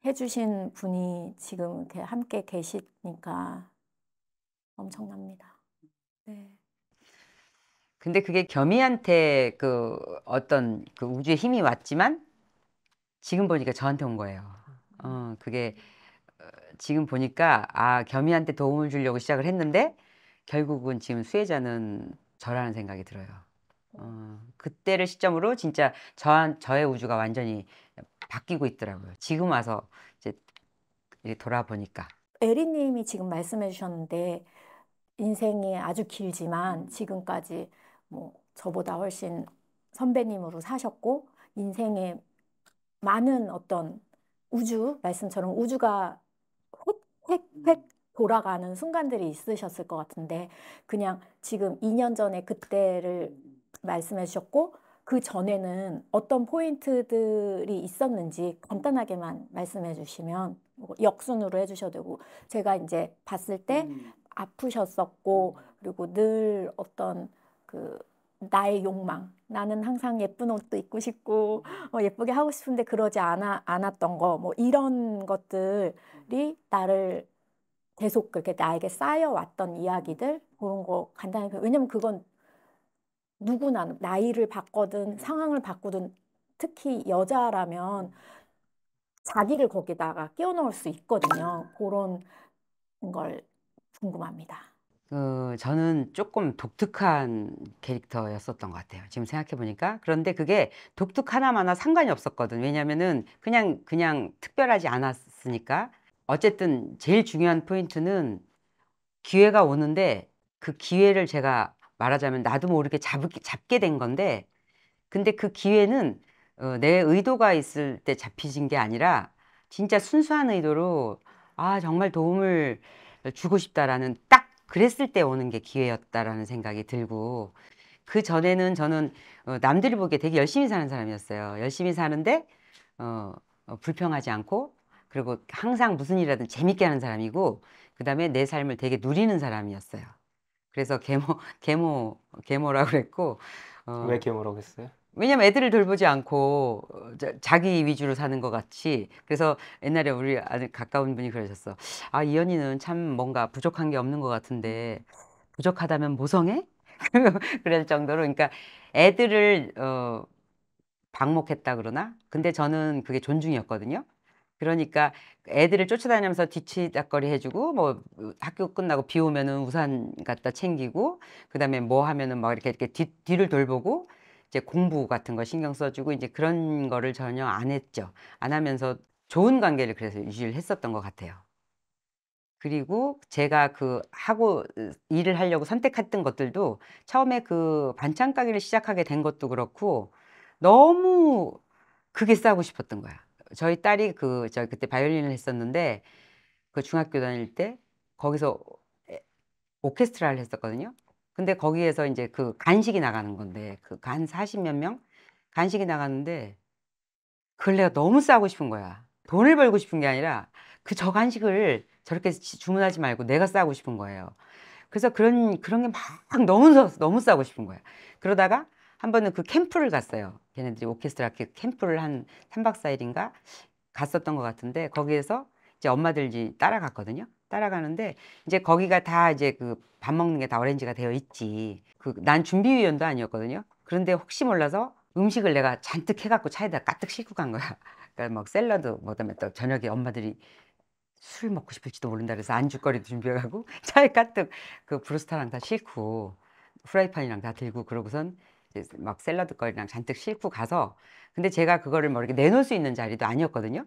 해주신 분이 지금 이렇게 함께 계시니까 엄청납니다. 네. 근데 그게 겸이한테 그 어떤 그 우주의 힘이 왔지만 지금 보니까 저한테 온 거예요. 그게 지금 보니까 겸이한테 도움을 주려고 시작을 했는데 결국은 지금 수혜자는 저라는 생각이 들어요. 그때를 시점으로 진짜 저의 우주가 완전히 바뀌고 있더라고요. 지금 와서 이제 돌아보니까. 에리님이 지금 말씀해 주셨는데 인생이 아주 길지만 지금까지 뭐 저보다 훨씬 선배님으로 사셨고 인생에 많은 어떤 말씀처럼 우주가 획획획 돌아가는 순간들이 있으셨을 것 같은데 그냥 지금 2년 전에 그때를 말씀해 주셨고 그 전에는 어떤 포인트들이 있었는지 간단하게만 말씀해 주시면 역순으로 해주셔도 되고 제가 이제 봤을 때 아프셨었고 그리고 늘 어떤 그 나의 욕망 나는 항상 예쁜 옷도 입고 싶고 예쁘게 하고 싶은데 그러지 않았던 거 뭐 이런 것들이 나를 계속 그렇게 나에게 쌓여왔던 이야기들 그런 거 간단히 왜냐면 그건 누구나 나이를 바꿔든 상황을 바꾸든 특히 여자라면 자기를 거기다가 끼워 넣을 수 있거든요. 그런 걸 궁금합니다. 저는 조금 독특한 캐릭터였었던 것 같아요. 지금 생각해보니까. 그런데 그게 독특하나마나 상관이 없었거든. 왜냐면은 그냥 특별하지 않았으니까. 어쨌든 제일 중요한 포인트는 기회가 오는데 그 기회를 제가 말하자면 나도 모르게 잡게 된 건데 근데 그 기회는 내 의도가 있을 때 잡히신 게 아니라 진짜 순수한 의도로 정말 도움을 주고 싶다라는 딱 그랬을 때 오는 게 기회였다라는 생각이 들고 그 전에는 저는 남들이 보기에 되게 열심히 사는 사람이었어요. 열심히 사는데 불평하지 않고 그리고 항상 무슨 일이라든 재밌게 하는 사람이고 그다음에 내 삶을 되게 누리는 사람이었어요. 그래서 계모라고 그랬고 왜 계모라고 했어요? 왜냐면 애들을 돌보지 않고 자기 위주로 사는 것 같이 그래서 옛날에 우리 아주 가까운 분이 그러셨어. 이현이는 참 뭔가 부족한 게 없는 것 같은데 부족하다면 모성애? 그럴 정도로 그러니까 애들을 방목했다 그러나 근데 저는 그게 존중이었거든요. 그러니까 애들을 쫓아다니면서 뒤치다꺼리 해주고 뭐 학교 끝나고 비 오면은 우산 갖다 챙기고 그다음에 뭐 하면은 막 이렇게 뒤를 돌보고 이제 공부 같은 거 신경 써주고 이제 그런 거를 전혀 안 했죠. 안 하면서 좋은 관계를 그래서 유지를 했었던 것 같아요. 그리고 제가 일을 하려고 선택했던 것들도 처음에 그 반찬 가게를 시작하게 된 것도 그렇고 너무 그게 싸고 싶었던 거야. 저희 딸이 저 그때 바이올린을 했었는데 그 중학교 다닐 때 거기서 오케스트라를 했었거든요. 근데 거기에서 이제 그 간식이 나가는 건데 한 40몇 명 간식이 나가는데 그걸 내가 너무 싸고 싶은 거야. 돈을 벌고 싶은 게 아니라 저 간식을 저렇게 주문하지 말고 내가 싸고 싶은 거예요. 그래서 그런 게 막 너무 싸고 싶은 거야. 그러다가 한 번은 그 캠프를 갔어요. 걔네들이 오케스트라 캠프를 한 3박 4일인가 갔었던 것 같은데 거기에서 이제 엄마들이 따라갔거든요. 따라가는데 이제 거기가 다 이제 그 밥 먹는 게 다 어레인지가 되어 있지. 난 준비위원도 아니었거든요. 그런데 혹시 몰라서 음식을 내가 잔뜩 해갖고 차에다 가득 싣고 간 거야. 그러니까 막 샐러드, 그다음에 또 저녁에 엄마들이 술 먹고 싶을지도 모른다 그래서 안주거리도 준비해가고 차에 가득 그 브루스타랑 다 싣고 프라이팬이랑 다 들고 그러고선 이제 막 샐러드 거리랑 잔뜩 싣고 가서 근데 제가 그거를 뭐 이렇게 내놓을 수 있는 자리도 아니었거든요.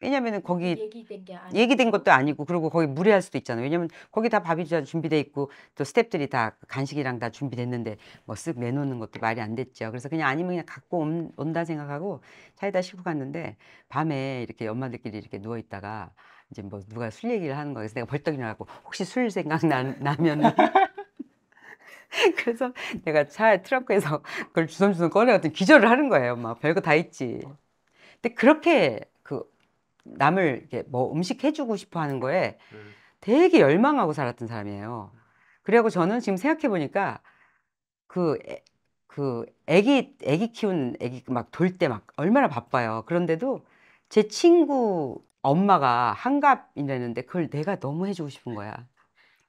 왜냐면은 거기 얘기된 게 아니고. 얘기된 것도 아니고 그리고 거기 무례할 수도 있잖아요. 왜냐면 거기 다 밥이 다 준비돼 있고 또 스태프들이 다 간식이랑 다 준비됐는데 뭐 쓱 내놓는 것도 말이 안 됐죠. 그래서 그냥 아니면 그냥 갖고 온다 생각하고 차에다 싣고 갔는데 밤에 이렇게 엄마들끼리 이렇게 누워 있다가 이제 뭐 누가 술 얘기를 하는 거예요. 그래서 내가 벌떡 일어나고 혹시 술 생각 나면 그래서 내가 차 트렁크에서 그걸 주섬주섬 꺼내갔더니 기절을 하는 거예요. 막 별거 다 있지. 근데 그렇게 그 남을 이렇게 뭐 음식 해주고 싶어 하는 거에 되게 열망하고 살았던 사람이에요. 그리고 저는 지금 생각해 보니까 그 애기 키운 애기 막 돌 때 막 얼마나 바빠요. 그런데도 제 친구 엄마가 한갑이라는데 그걸 내가 너무 해주고 싶은 거야.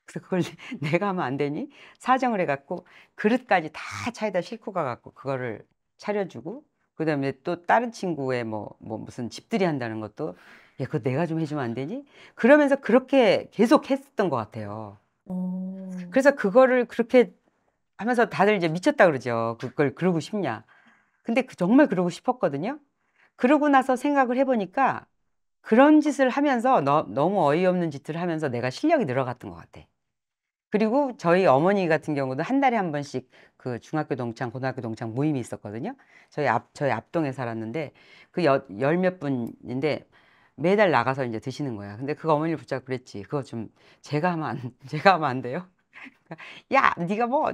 그래서 그걸 내가 하면 안 되니 사정을 해갖고 그릇까지 다 차에다 싣고 가갖고 그거를 차려주고 그다음에 또 다른 친구의 뭐 무슨 집들이 한다는 것도 야 그거 내가 좀 해주면 안 되니? 그러면서 그렇게 계속 했었던 것 같아요. 그래서 그거를 그렇게 하면서 다들 이제 미쳤다 그러죠. 그걸 그러고 싶냐? 근데 정말 그러고 싶었거든요. 그러고 나서 생각을 해보니까 그런 짓을 하면서 너무 어이없는 짓을 하면서 내가 실력이 늘어갔던 것 같아. 그리고 저희 어머니 같은 경우도 한 달에 한 번씩 그 중학교 동창, 고등학교 동창 모임이 있었거든요. 저희 앞동에 살았는데 그 열 몇 분인데 매달 나가서 이제 드시는 거야. 근데 그 어머니를 붙잡고 그랬지. 그거 좀 제가 하면 안 돼요? 야, 네가 뭐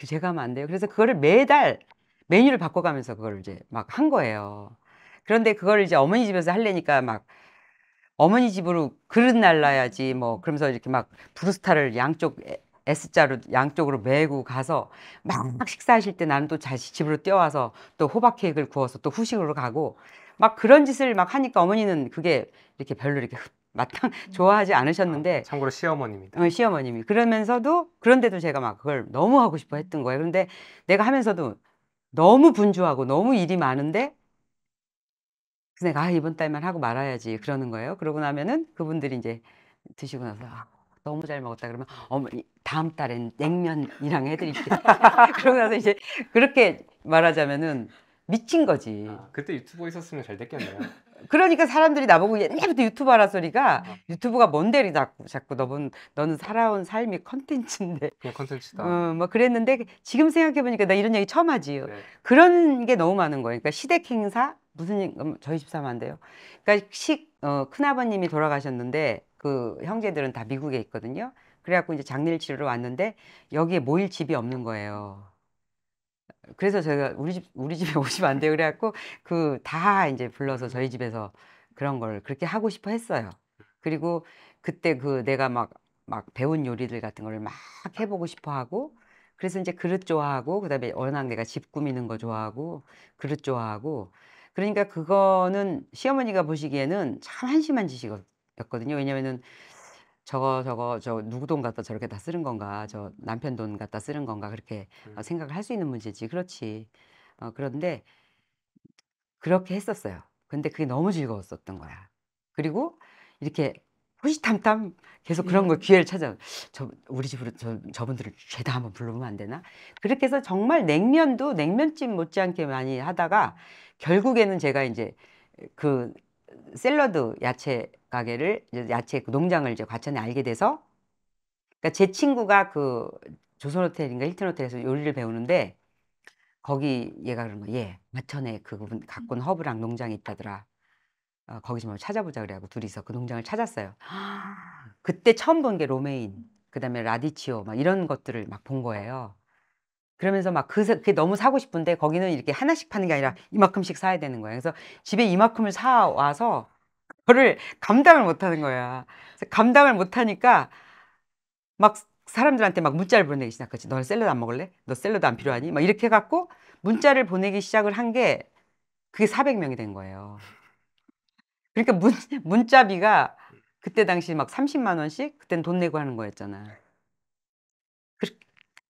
제가 하면 안 돼요. 그래서 그거를 매달 메뉴를 바꿔가면서 그걸 이제 막 한 거예요. 그런데 그거를 이제 어머니 집에서 하려니까 막 어머니 집으로 그릇 날라야지 뭐 그러면서 이렇게 막 브루스타를 양쪽 S자로 양쪽으로 메고 가서 막 식사하실 때 나는 또 다시 집으로 뛰어와서 또 호박 케이크를 구워서 또 후식으로 가고 막 그런 짓을 막 하니까 어머니는 그게 이렇게 별로 이렇게 마땅 좋아하지 않으셨는데 참고로 시어머니입니다. 시어머님이 그러면서도 그런데도 제가 막 그걸 너무 하고 싶어 했던 거예요. 그런데 내가 하면서도 너무 분주하고 너무 일이 많은데 그래서 내가 이번 달만 하고 말아야지 그러는 거예요. 그러고 나면은 그분들이 이제 드시고 나서 너무 잘 먹었다 그러면 어머니 다음 달엔 냉면이랑 해드릴게요. 그러고 나서 이제 그렇게 말하자면은 미친 거지. 그때 유튜브 있었으면 잘 됐겠네요. 그러니까 사람들이 나보고 옛날부터 유튜브 하라 소리가 유튜브가 뭔데 자꾸 너는 살아온 삶이 컨텐츠인데 그냥 컨텐츠다. 뭐 그랬는데 지금 생각해 보니까 나 이런 얘기 처음 하지. 네. 그런 게 너무 많은 거예요. 그러니까 시댁 행사 저희 집 사면 안 돼요. 그러니까 큰아버님이 돌아가셨는데 그 형제들은 다 미국에 있거든요. 그래갖고 이제 장례를 치르러 왔는데 여기에 모일 집이 없는 거예요. 그래서 제가 우리 집에 오시면 안 돼요. 그래갖고 그 다 이제 불러서 저희 집에서 그런 걸 그렇게 하고 싶어 했어요. 그리고 그때 그 내가 막 배운 요리들 같은 걸 막 해보고 싶어 하고 그래서 이제 그릇 좋아하고 그다음에 워낙 내가 집 꾸미는 거 좋아하고 그릇 좋아하고 그러니까 그거는 시어머니가 보시기에는 참 한심한 짓이었거든요. 왜냐면은 저 누구 돈 갖다 저렇게 다 쓰는 건가, 저 남편 돈 갖다 쓰는 건가 그렇게 생각을 할 수 있는 문제지. 그렇지. 그런데 그렇게 했었어요. 근데 그게 너무 즐거웠었던 거야. 그리고 이렇게 호시탐탐 계속 그런 걸 기회를 찾아. 우리 집으로 저분들을 죄다 한번 불러보면 안 되나? 그렇게 해서 정말 냉면도 냉면집 못지않게 많이 하다가 결국에는 제가 이제 그 샐러드 야채 가게를 야채 그 농장을 이제 과천에 알게 돼서 그러니까 제 친구가 그 조선호텔인가 힐튼호텔에서 요리를 배우는데 거기 얘가 그러는 거야. 얘 과천에 그분 가꾼 허브랑 농장이 있다더라. 거기 좀 찾아보자 그래갖고 둘이서 그 농장을 찾았어요. 그때 처음 본 게 로메인, 그다음에 라디치오 막 이런 것들을 막 본 거예요. 그러면서 막 그게 너무 사고 싶은데 거기는 이렇게 하나씩 파는 게 아니라 이만큼씩 사야 되는 거예요. 그래서 집에 이만큼을 사 와서 그거를 감당을 못 하는 거야. 그래서 감당을 못 하니까 막 사람들한테 막 문자를 보내기 시작했지. 너 샐러드 안 먹을래? 너 샐러드 안 필요하니? 막 이렇게 해갖고 문자를 보내기 시작을 한 게 그게 400명이 된 거예요. 그러니까 문자비가 그때 당시 막 30만 원씩 그땐 돈 내고 하는 거였잖아.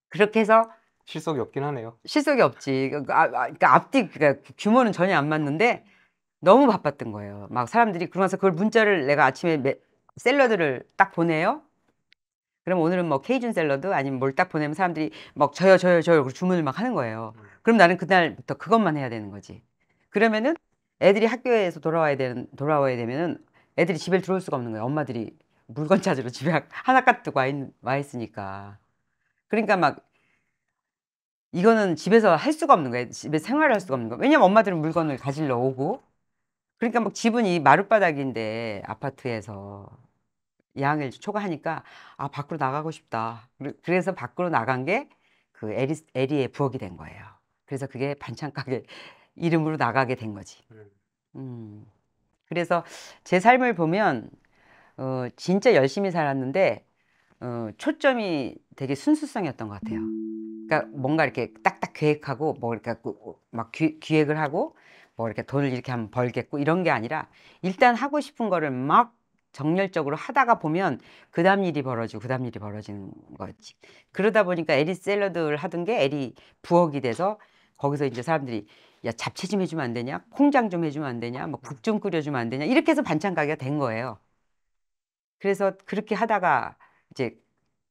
그렇게 해서 실속이 없긴 하네요. 실속이 없지. 그러니까 앞뒤 그러니까 규모는 전혀 안 맞는데 너무 바빴던 거예요. 막 사람들이 그러면서 그걸 문자를 내가 아침에 샐러드를 딱 보내요. 그럼 오늘은 뭐 케이준 샐러드 아니면 뭘 딱 보내면 사람들이 막 저요 그리고 주문을 막 하는 거예요. 그럼 나는 그날부터 그것만 해야 되는 거지. 그러면은 애들이 학교에서 돌아와야 되면은 애들이 집에 들어올 수가 없는 거예요. 엄마들이 물건 찾으러 집에 하나 두고 와 있으니까. 그러니까 막 이거는 집에서 할 수가 없는 거예요. 집에 생활을 할 수가 없는 거예요. 왜냐면 엄마들은 물건을 가지러 오고. 그러니까 막 집은 이 마룻바닥인데 아파트에서 2학년 초과하니까 아 밖으로 나가고 싶다. 그래서 밖으로 나간 게 그 에리의 부엌이 된 거예요. 그래서 그게 반찬 가게 이름으로 나가게 된 거지. 음. 그래서 제 삶을 보면 진짜 열심히 살았는데 초점이 되게 순수성이었던 것 같아요. 그러니까 뭔가 이렇게 딱딱 계획하고 뭐 이렇게 막 기획을 하고 뭐 이렇게 돈을 이렇게 하면 벌겠고 이런 게 아니라 일단 하고 싶은 거를 막 정열적으로 하다가 보면 그다음 일이 벌어지고 그다음 일이 벌어지는 거지. 그러다 보니까 에리 샐러드를 하던 게 에리 부엌이 돼서 거기서 이제 사람들이 야 잡채 좀 해주면 안 되냐? 콩장 좀 해주면 안 되냐? 뭐 국 좀 끓여주면 안 되냐? 이렇게 해서 반찬 가게가 된 거예요. 그래서 그렇게 하다가 이제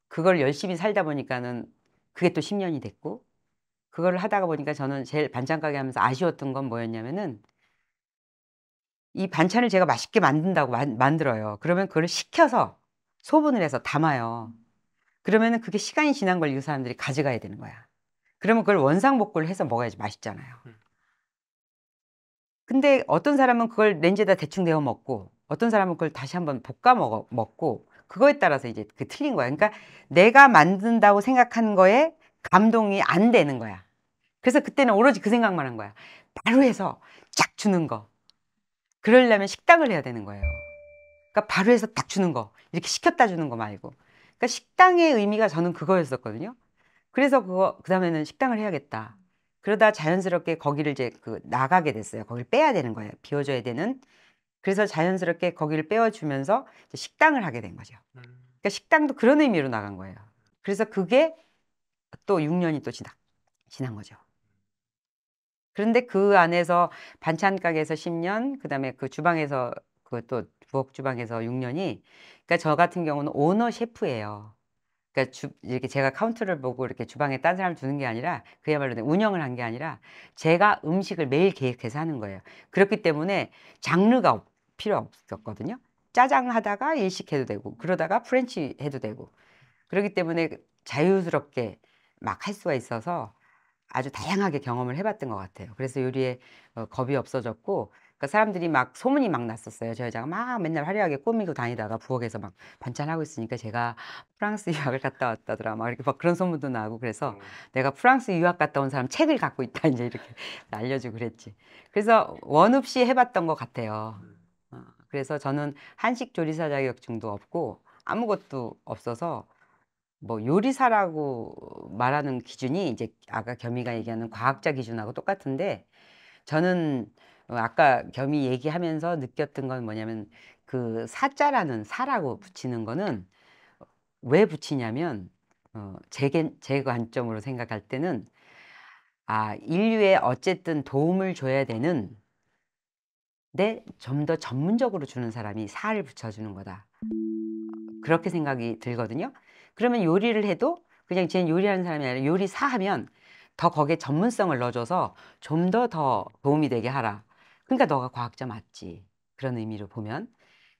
그걸 열심히 살다 보니까는 그게 또 10년이 됐고 그거를 하다가 보니까 저는 제일 반찬 가게 하면서 아쉬웠던 건 뭐였냐면은 이 반찬을 제가 맛있게 만든다고 만들어요. 그러면 그걸 식혀서 소분을 해서 담아요. 그러면은 그게 시간이 지난 걸 이 사람들이 가져가야 되는 거야. 그러면 그걸 원상복구를 해서 먹어야지 맛있잖아요. 근데 어떤 사람은 그걸 렌즈에다 대충 데워 먹고 어떤 사람은 그걸 다시 한번 볶아 먹고 그거에 따라서 이제 그 틀린 거야. 그러니까 내가 만든다고 생각하는 거에 감동이 안 되는 거야. 그래서 그때는 오로지 그 생각만 한 거야. 바로 해서 쫙 주는 거. 그러려면 식당을 해야 되는 거예요. 그러니까 바로 해서 딱 주는 거. 이렇게 시켰다 주는 거 말고. 그러니까 식당의 의미가 저는 그거였었거든요. 그래서 그다음에는 식당을 해야겠다. 그러다 자연스럽게 거기를 이제 나가게 됐어요. 거기를 빼야 되는 거예요. 비워줘야 되는. 그래서 자연스럽게 거기를 빼워주면서 이제 식당을 하게 된 거죠. 그러니까 식당도 그런 의미로 나간 거예요. 그래서 그게 또 6년이 또 지난 거죠. 그런데 그 안에서 반찬 가게에서 10년, 그다음에 그 주방에서 또 부엌 주방에서 6년이 그러니까 저 같은 경우는 오너 셰프예요. 그러니까 이렇게 제가 카운터를 보고 이렇게 주방에 딴 사람을 두는 게 아니라 그야말로 운영을 한 게 아니라 제가 음식을 매일 계획해서 하는 거예요. 그렇기 때문에 장르가 필요 없었거든요. 짜장 하다가 일식 해도 되고 그러다가 프렌치 해도 되고 그렇기 때문에 자유스럽게 막 할 수가 있어서 아주 다양하게 경험을 해봤던 것 같아요. 그래서 요리에 겁이 없어졌고, 그러니까 사람들이 막 소문이 막 났었어요. 저 여자가 막 맨날 화려하게 꾸미고 다니다가 부엌에서 막 반찬하고 있으니까 제가 프랑스 유학을 갔다 왔다더라. 막 이렇게 막 그런 소문도 나고 그래서 내가 프랑스 유학 갔다 온 사람 책을 갖고 있다 이제 이렇게 알려주고 그랬지. 그래서 원 없이 해봤던 것 같아요. 그래서 저는 한식 조리사 자격증도 없고 아무것도 없어서 뭐 요리사라고 말하는 기준이 이제 아까 겸이가 얘기하는 과학자 기준하고 똑같은데 저는 아까 겸이 얘기하면서 느꼈던 건 뭐냐면 그 사자라는 사라고 붙이는 거는 왜 붙이냐면 제 관점으로 생각할 때는 인류에 어쨌든 도움을 줘야 되는 좀 더 전문적으로 주는 사람이 사를 붙여주는 거다. 그렇게 생각이 들거든요. 그러면 요리를 해도 그냥 쟤는 요리하는 사람이 아니라 요리사 하면 더 거기에 전문성을 넣어줘서 좀 더 도움이 되게 하라. 그러니까 너가 과학자 맞지. 그런 의미로 보면.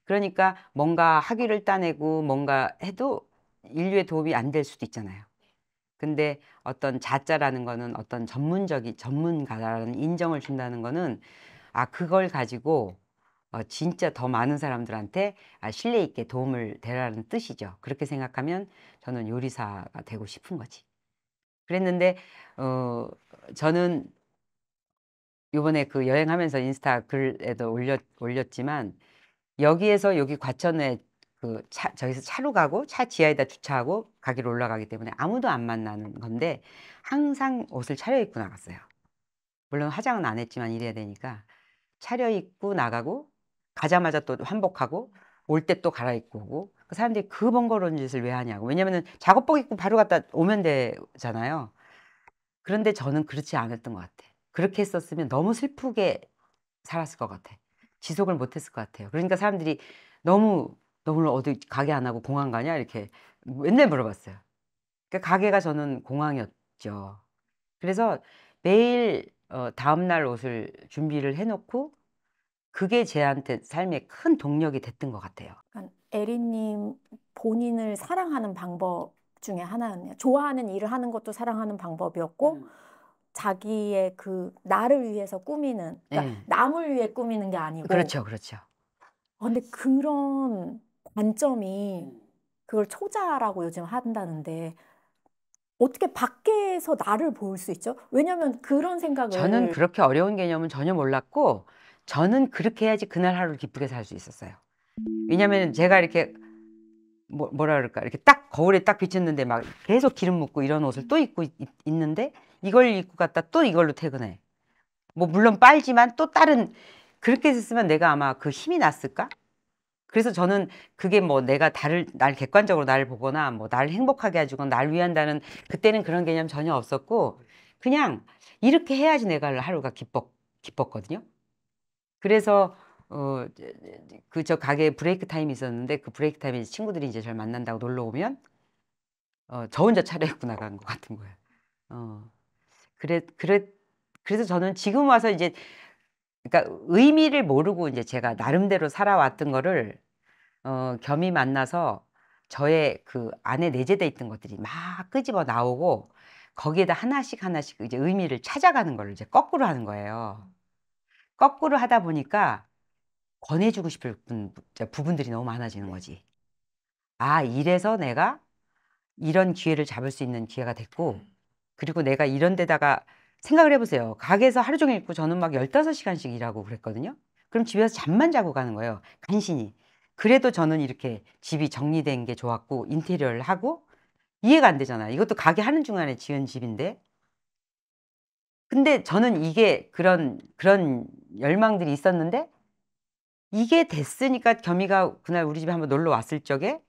그러니까 뭔가 학위를 따내고 뭔가 해도 인류에 도움이 안 될 수도 있잖아요. 근데 어떤 자자라는 거는 어떤 전문가라는 인정을 준다는 거는 그걸 가지고 진짜 더 많은 사람들한테 신뢰 있게 도움을 되라는 뜻이죠. 그렇게 생각하면 저는 요리사가 되고 싶은 거지. 그랬는데 저는 요번에 그 여행하면서 인스타 글에도 올렸지만 여기에서 여기 과천에 저기서 차로 가고 차 지하에다 주차하고 가기로 올라가기 때문에 아무도 안 만나는 건데 항상 옷을 차려입고 나갔어요. 물론 화장은 안 했지만 이래야 되니까 차려입고 나가고 가자마자 또 환복하고 올 때 또 갈아입고 오고. 그 사람들이 그 번거로운 짓을 왜 하냐고. 왜냐면은 작업복 입고 바로 갔다 오면 되잖아요. 그런데 저는 그렇지 않았던 것 같아. 그렇게 했었으면 너무 슬프게 살았을 것 같아. 지속을 못했을 것 같아요. 그러니까 사람들이 너무 너 오늘 어디 가게 안 하고 공항 가냐 이렇게 맨날 물어봤어요. 그러니까 가게가 저는 공항이었죠. 그래서 매일 다음날 옷을 준비를 해놓고 그게 제한테 삶의 큰 동력이 됐던 것 같아요. 그러니까 에리님 본인을 사랑하는 방법 중에 하나였네요. 좋아하는 일을 하는 것도 사랑하는 방법이었고 자기의 그 나를 위해서 꾸미는, 그러니까 네. 남을 위해 꾸미는 게 아니고. 그렇죠, 그렇죠. 근데 그런 관점이 그걸 초자라고 요즘 한다는데 어떻게 밖에서 나를 볼 수 있죠? 왜냐면 그런 생각을 저는 그렇게 어려운 개념은 전혀 몰랐고 저는 그렇게 해야지 그날 하루를 기쁘게 살 수 있었어요. 왜냐면 제가 이렇게 뭐라 그럴까 이렇게 딱 거울에 딱 비쳤는데 막 계속 기름 묻고 이런 옷을 또 입고 있는데 이걸 입고 갔다 또 이걸로 퇴근해. 뭐 물론 빨지만 또 다른 그렇게 했으면 내가 아마 그 힘이 났을까? 그래서 저는 그게 뭐 내가 날 객관적으로 나를 보거나 뭐 나를 행복하게 해주거나 날 위한다는 그때는 그런 개념 전혀 없었고 그냥 이렇게 해야지 내가 하루가 기뻤거든요. 그래서 그 저 가게에 브레이크 타임이 있었는데 그 브레이크 타임에 친구들이 이제 저를 만난다고 놀러 오면 저 혼자 차려입고 나간 것 같은 거예요. 그래서 저는 지금 와서 이제 그러니까 의미를 모르고 이제 제가 나름대로 살아왔던 거를 겸이 만나서 저의 그 안에 내재돼 있던 것들이 막 끄집어 나오고 거기에다 하나씩 하나씩 이제 의미를 찾아가는 걸 이제 거꾸로 하는 거예요. 거꾸로 하다 보니까 권해주고 싶을 부분들이 너무 많아지는 거지. 아, 이래서 내가 이런 기회를 잡을 수 있는 기회가 됐고, 그리고 내가 이런 데다가 생각을 해보세요. 가게에서 하루 종일 있고 저는 막 15시간씩 일하고 그랬거든요. 그럼 집에 와서 잠만 자고 가는 거예요. 간신히. 그래도 저는 이렇게 집이 정리된 게 좋았고, 인테리어를 하고, 이해가 안 되잖아요. 이것도 가게 하는 중간에 지은 집인데. 근데 저는 이게 그런 열망들이 있었는데, 이게 됐으니까 겸이가 그날 우리 집에 한번 놀러 왔을 적에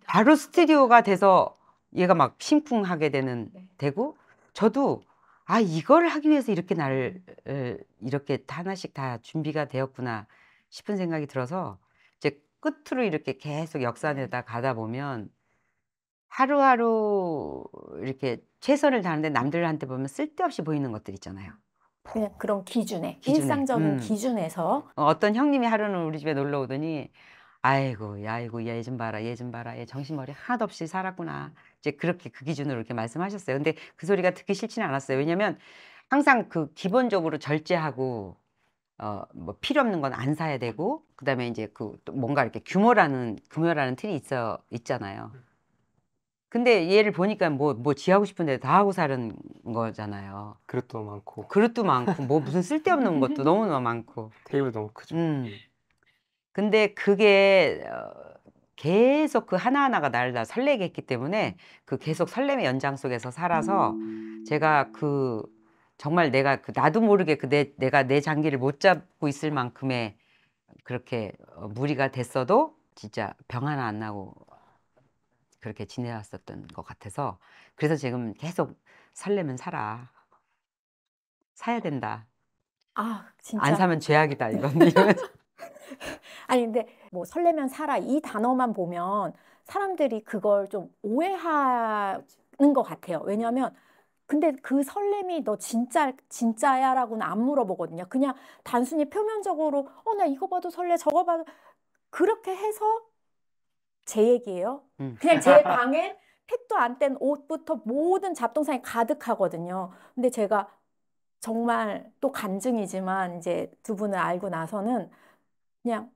바로 스튜디오가 돼서 얘가 막 심쿵하게 되고 저도 아 이걸 하기 위해서 이렇게 나를 이렇게 하나씩 다 준비가 되었구나 싶은 생각이 들어서 이제 끝으로 이렇게 계속 역산에다 가다 보면 하루하루 이렇게 최선을 다하는데 남들한테 보면 쓸데없이 보이는 것들 있잖아요. 그냥 그런 기준에 기준에. 일상적인 기준에서 어떤 형님이 하루는 우리 집에 놀러 오더니 아이고 얘 좀 봐라 얘 좀 봐라 얘 정신머리 하나도 없이 살았구나 이제 그렇게 그 기준으로 이렇게 말씀하셨어요. 근데 그 소리가 듣기 싫지는 않았어요. 왜냐면 항상 그 기본적으로 절제하고 뭐 필요 없는 건 안 사야 되고 그다음에 이제 그 또 뭔가 이렇게 규모라는 틀이 있잖아요. 근데 얘를 보니까 뭐 지하고 싶은데 다 하고 사는 거잖아요. 그릇도 많고 그릇도 많고 뭐 무슨 쓸데없는 것도 너무너무 많고. 테이블 너무 크죠. 근데 그게 계속 그 하나하나가 나를 다 설레게 했기 때문에 그 계속 설렘의 연장 속에서 살아서 제가 그 정말 내가 그 나도 모르게 내가 내 장기를 못 잡고 있을 만큼의 그렇게 무리가 됐어도 진짜 병 하나 안 나고 그렇게 지내왔었던 것 같아서 그래서 지금 계속 설레면 사야 된다. 아 안 진짜 사면 죄악이다 이건 이러면서. 아니 근데 뭐 설레면 살아 이 단어만 보면 사람들이 그걸 좀 오해하는 것 같아요. 왜냐하면 근데 그 설렘이 너 진짜야라고는 안 물어보거든요. 그냥 단순히 표면적으로 나 이거 봐도 설레 저거 봐도 그렇게 해서 제 얘기예요. 그냥 제 방에 팩도 안 뗀 옷부터 모든 잡동사니 가득하거든요. 근데 제가 정말 또 간증이지만 이제 두 분을 알고 나서는 그냥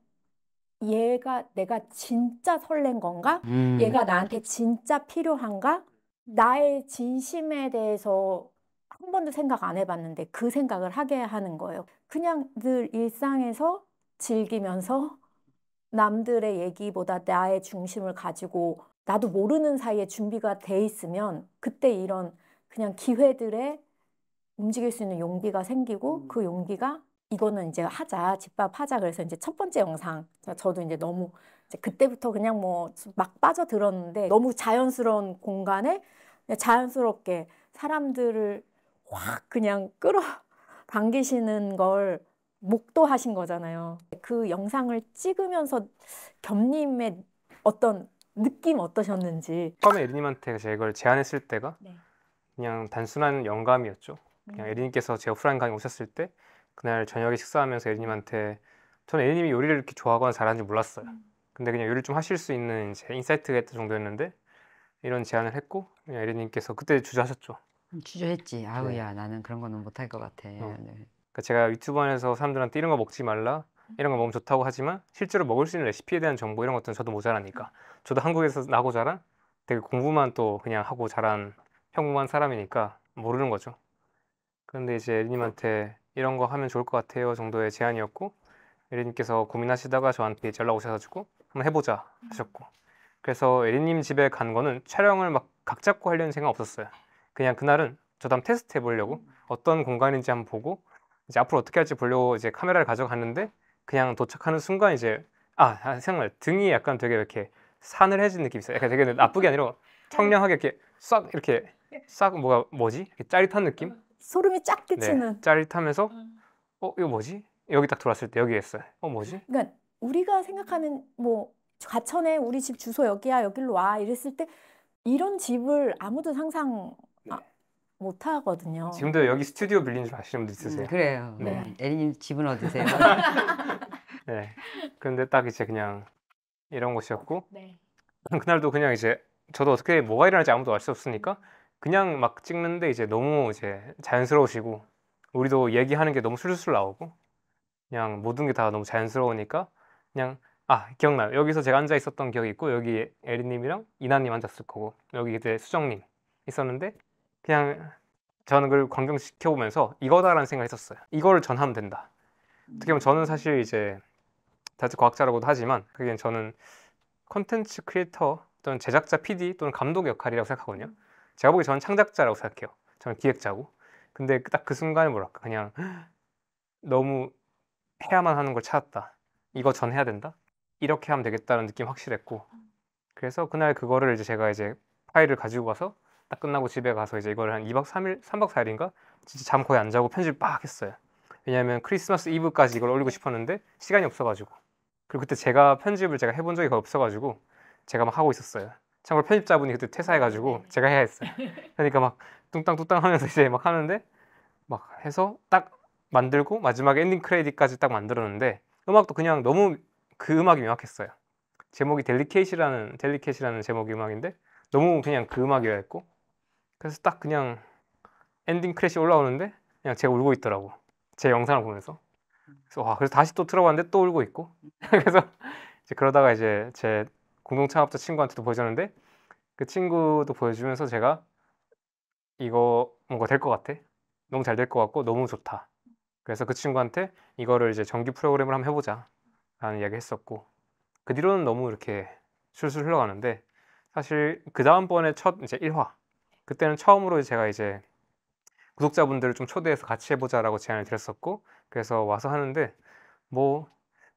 얘가 내가 진짜 설렌 건가? 얘가 나한테 진짜 필요한가? 나의 진심에 대해서 한 번도 생각 안 해봤는데 그 생각을 하게 하는 거예요. 그냥 늘 일상에서 즐기면서 남들의 얘기보다 나의 중심을 가지고 나도 모르는 사이에 준비가 돼 있으면 그때 이런 그냥 기회들에 움직일 수 있는 용기가 생기고 그 용기가 이거는 이제 하자, 집밥 하자. 그래서 이제 첫 번째 영상 저도 이제 너무 이제 그때부터 그냥 뭐 막 빠져들었는데 너무 자연스러운 공간에 그냥 자연스럽게 사람들을 확 그냥 끌어당기시는 걸 목도하신 거잖아요. 그 영상을 찍으면서 겸님의 어떤 느낌 어떠셨는지. 처음에 에리님한테 제가 이걸 제안했을 때가 네. 그냥 단순한 영감이었죠. 그냥 에리님께서 제 오프라인 강의 오셨을 때 그날 저녁에 식사하면서 에리님한테 저는 에리님이 요리를 이렇게 좋아하거나 잘하는지 몰랐어요. 근데 그냥 요리를 좀 하실 수 있는 이제 인사이트가 있던 정도였는데 이런 제안을 했고 그냥 에리님께서 그때 주저하셨죠. 주저했지. 아우 네. 야 나는 그런 거는 못할 것 같아. 네. 그러니까 제가 유튜브 안에서 사람들한테 이런 거 먹지 말라, 이런 거 먹으면 좋다고 하지만 실제로 먹을 수 있는 레시피에 대한 정보 이런 것들은 저도 모자라니까. 저도 한국에서 나고 자란 되게 공부만 또 그냥 하고 자란 평범한 사람이니까 모르는 거죠. 그런데 이제 에리님한테 이런 거 하면 좋을 것 같아요 정도의 제안이었고 에리님께서 고민하시다가 저한테 이제 연락 오셔가지고 한번 해보자 하셨고 그래서 에리님 집에 간 거는 촬영을 막 각 잡고 하려는 생각 없었어요. 그냥 그날은 저도 한번 테스트 해보려고 어떤 공간인지 한번 보고 이제 앞으로 어떻게 할지 보려고 이제 카메라를 가져갔는데 그냥 도착하는 순간 이제 생각나 등이 약간 되게 이렇게 사늘해진 느낌이 있어요. 약간 되게 나쁘게 아니라 청량하게 이렇게 싹 이렇게 싹 뭐지? 이렇게 짜릿한 느낌? 소름이 쫙 네, 끼치는. 짜릿하면서 이거 뭐지? 여기 딱 들어왔을 때 여기 했어요. 뭐지? 그러니까 우리가 생각하는 뭐 과천에 우리 집 주소 여기야, 여기로 와 이랬을 때 이런 집을 아무도 상상 못 하거든요. 지금도 여기 스튜디오 빌린 줄 아시는 분들 있으세요? 그래요. 네. 에리님 집은 어디세요? 네. 근데 딱 이제 그냥 이런 곳이었고 네. 그날도 그냥 이제 저도 어떻게 뭐가 일어날지 아무도 알 수 없으니까 그냥 막 찍는데 이제 너무 이제 자연스러우시고 우리도 얘기하는 게 너무 술술 나오고 그냥 모든 게 다 너무 자연스러우니까 그냥 기억나요. 여기서 제가 앉아 있었던 기억이 있고 여기 에리님이랑 이나님 앉았을 거고 여기 이제 수정님 있었는데 그냥 저는 그걸 광경시켜보면서 이거다라는 생각을 했었어요. 이거를 전하면 된다. 어떻게 보면 저는 사실 이제 다들 과학자라고도 하지만 그게 저는 콘텐츠 크리에이터 또는 제작자, PD 또는 감독의 역할이라고 생각하거든요. 제가 보기 저는 창작자라고 생각해요. 저는 기획자고. 근데 딱 그 순간에 뭐랄까 그냥 너무 해야만 하는 걸 찾았다. 이거 전해야 된다. 이렇게 하면 되겠다는 느낌 확실했고 그래서 그날 그거를 이제 제가 이제 파일을 가지고 가서 딱 끝나고 집에 가서 이제 이거를 한 2박 3일, 3박 4일인가 진짜 잠 거의 안 자고 편집을 막 했어요. 왜냐하면 크리스마스 이브까지 이걸 올리고 싶었는데 시간이 없어가지고 그리고 그때 제가 편집을 제가 해본 적이 거의 없어가지고 제가 막 하고 있었어요. 참고로 편집자분이 그때 퇴사해가지고 제가 해야 했어요. 그러니까 막 뚱땅뚱땅 하면서 이제 막 하는데 막 해서 딱 만들고 마지막에 엔딩 크레딧까지 딱 만들었는데 음악도 그냥 너무 그 음악이 명확했어요. 제목이 델리케이시라는 제목의 음악인데 너무 그냥 그 음악이어야 했고 그래서 딱 그냥 엔딩 크래시 올라오는데 그냥 제가 울고 있더라고. 제 영상을 보면서. 그래서 다시 또 틀어봤는데 또 울고 있고 그래서 이제 그러다가 이제 제 공동 창업자 친구한테도 보여줬는데 그 친구도 보여주면서 제가 이거 뭔가 될 것 같아. 너무 잘 될 것 같고 너무 좋다. 그래서 그 친구한테 이거를 이제 정규 프로그램을 한번 해보자 라는 이야기 했었고 그 뒤로는 너무 이렇게 술술 흘러가는데 사실 그 다음번에 첫 이제 1화 그때는 처음으로 제가 이제 구독자분들을 좀 초대해서 같이 해보자라고 제안을 드렸었고 그래서 와서 하는데 뭐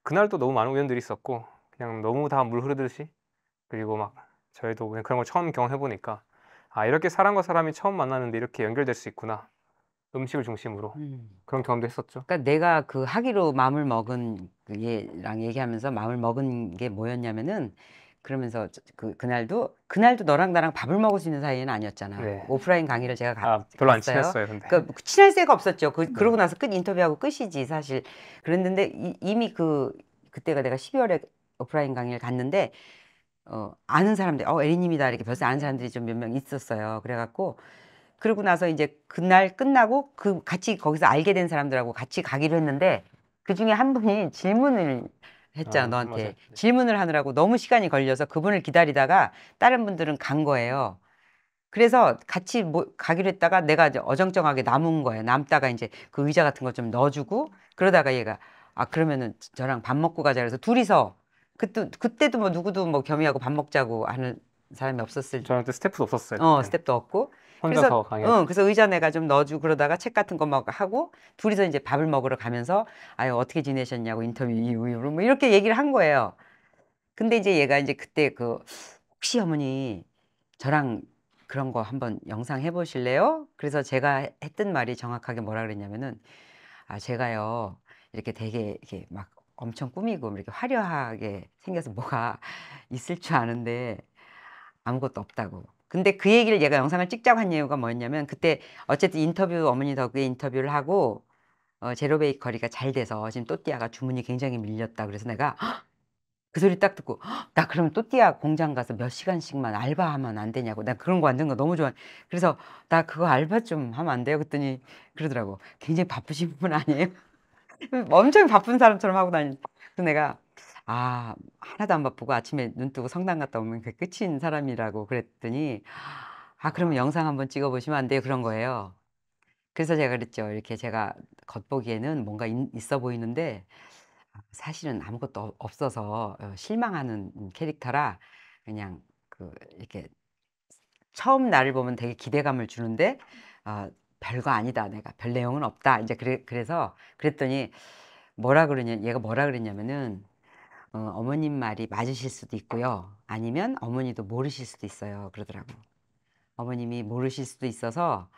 그날도 너무 많은 우연들이 있었고 그냥 너무 다 물 흐르듯이 그리고 막 저희도 그냥 그런 걸 처음 경험해보니까 이렇게 사람과 사람이 처음 만나는데 이렇게 연결될 수 있구나. 음식을 중심으로 그런 경험도 했었죠. 그러니까 내가 그 하기로 마음을 먹은 그 얘랑 얘기하면서 마음을 먹은 게 뭐였냐면은 그러면서 그날도 너랑 나랑 밥을 먹을 수 있는 사이는 아니었잖아. 네. 오프라인 강의를 제가 별로 안 갔어요. 친했어요, 근데. 그러니까 친할 새가 없었죠. 그러고 나서 끝 인터뷰하고 끝이지 사실. 그랬는데 이미 그때가 내가 12월에 오프라인 강의를 갔는데 아는 사람들, 에리님이다 이렇게 벌써 아는 사람들이 좀 몇 명 있었어요. 그래갖고 그러고 나서 이제 그날 끝나고 같이 거기서 알게 된 사람들하고 같이 가기로 했는데 그 중에 한 분이 질문을 했잖아, 너한테. 맞아요. 질문을 하느라고 너무 시간이 걸려서 그분을 기다리다가 다른 분들은 간 거예요. 그래서 같이 가기로 했다가 내가 이제 어정쩡하게 남은 거예요. 남다가 이제 그 의자 같은 거 좀 넣어주고 그러다가 얘가 그러면은 저랑 밥 먹고 가자 그래서 둘이서 그때도 뭐 누구도 뭐 겸이하고 밥 먹자고 하는 사람이 없었을 저한테 스태프도 없었어요. 때 그때는. 스텝도 없고 혼자서 강의. 그래서 의자 내가 좀 넣어주고 그러다가 책 같은 거 막 하고 둘이서 이제 밥을 먹으러 가면서 아유 어떻게 지내셨냐고 인터뷰 이후로 뭐 이렇게 얘기를 한 거예요. 근데 이제 얘가 이제 그때 혹시 어머니 저랑 그런 거 한번 영상 해보실래요? 그래서 제가 했던 말이 정확하게 뭐라 그랬냐면은 제가요 이렇게 되게 이렇게 막 엄청 꾸미고 이렇게 화려하게 생겨서 뭐가 있을 줄 아는데 아무것도 없다고. 근데 그 얘기를 얘가 영상을 찍자고 한 이유가 뭐였냐면 그때 어쨌든 인터뷰 어머니 덕에 인터뷰를 하고 제로 베이커리가 잘 돼서 지금 또띠아가 주문이 굉장히 밀렸다. 그래서 내가 그 소리 딱 듣고 나 그러면 또띠아 공장 가서 몇 시간씩만 알바하면 안 되냐고. 나 그런 거 완전 거 너무 좋아. 그래서 나 그거 알바 좀 하면 안 돼요? 그랬더니 그러더라고. 굉장히 바쁘신 분 아니에요? 엄청 바쁜 사람처럼 하고 다니는. 그래서 내가 하나도 안 바쁘고 아침에 눈 뜨고 성당 갔다 오면 그게 끝인 사람이라고 그랬더니 그러면 영상 한번 찍어보시면 안 돼요? 그런 거예요. 그래서 제가 그랬죠. 이렇게 제가 겉보기에는 뭔가 있어 보이는데 사실은 아무것도 없어서 실망하는 캐릭터라 그냥 이렇게 처음 나를 보면 되게 기대감을 주는데 별거 아니다. 내가 별 내용은 없다. 이제 그래서 그랬더니 얘가 뭐라 그랬냐면은 어머님 말이 맞으실 수도 있고요. 아니면 어머니도 모르실 수도 있어요. 그러더라고. 어머님이 모르실 수도 있어서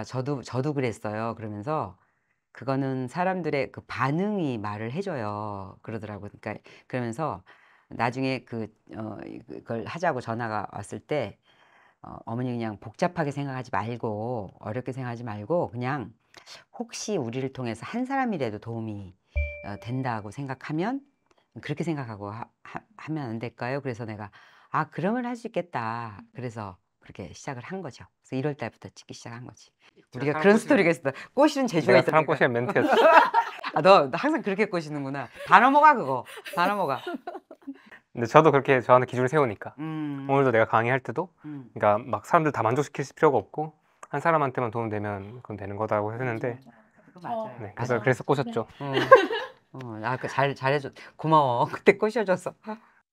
저도 그랬어요. 그러면서 그거는 사람들의 그 반응이 말을 해줘요. 그러더라고. 그러니까 그러면서 나중에 그걸 하자고 전화가 왔을 때 어머니 그냥 복잡하게 생각하지 말고 어렵게 생각하지 말고 그냥 혹시 우리를 통해서 한 사람이라도 도움이 된다고 생각하면 그렇게 생각하고 하면 안 될까요? 그래서 내가 그러면 할 수 있겠다. 그래서 그렇게 시작을 한 거죠. 그래서 1월 달부터 찍기 시작한 거지. 우리가 그런 스토리가 있어. 꼬시는 재주가 내가 있어. 사람 꼬시는 멘트였어. 너 항상 그렇게 꼬시는구나. 다 넘어가 그거. 다 넘어가. 근데 저도 그렇게 저한테 기준을 세우니까 오늘도 내가 강의할 때도 그러니까 막 사람들 다 만족시킬 필요가 없고 한 사람한테만 도움 되면 그건 되는 거다고 했는데 그거 맞아요. 네, 그래서 꼬셨죠. 잘해줘. 고마워. 그때 꼬셔줘서.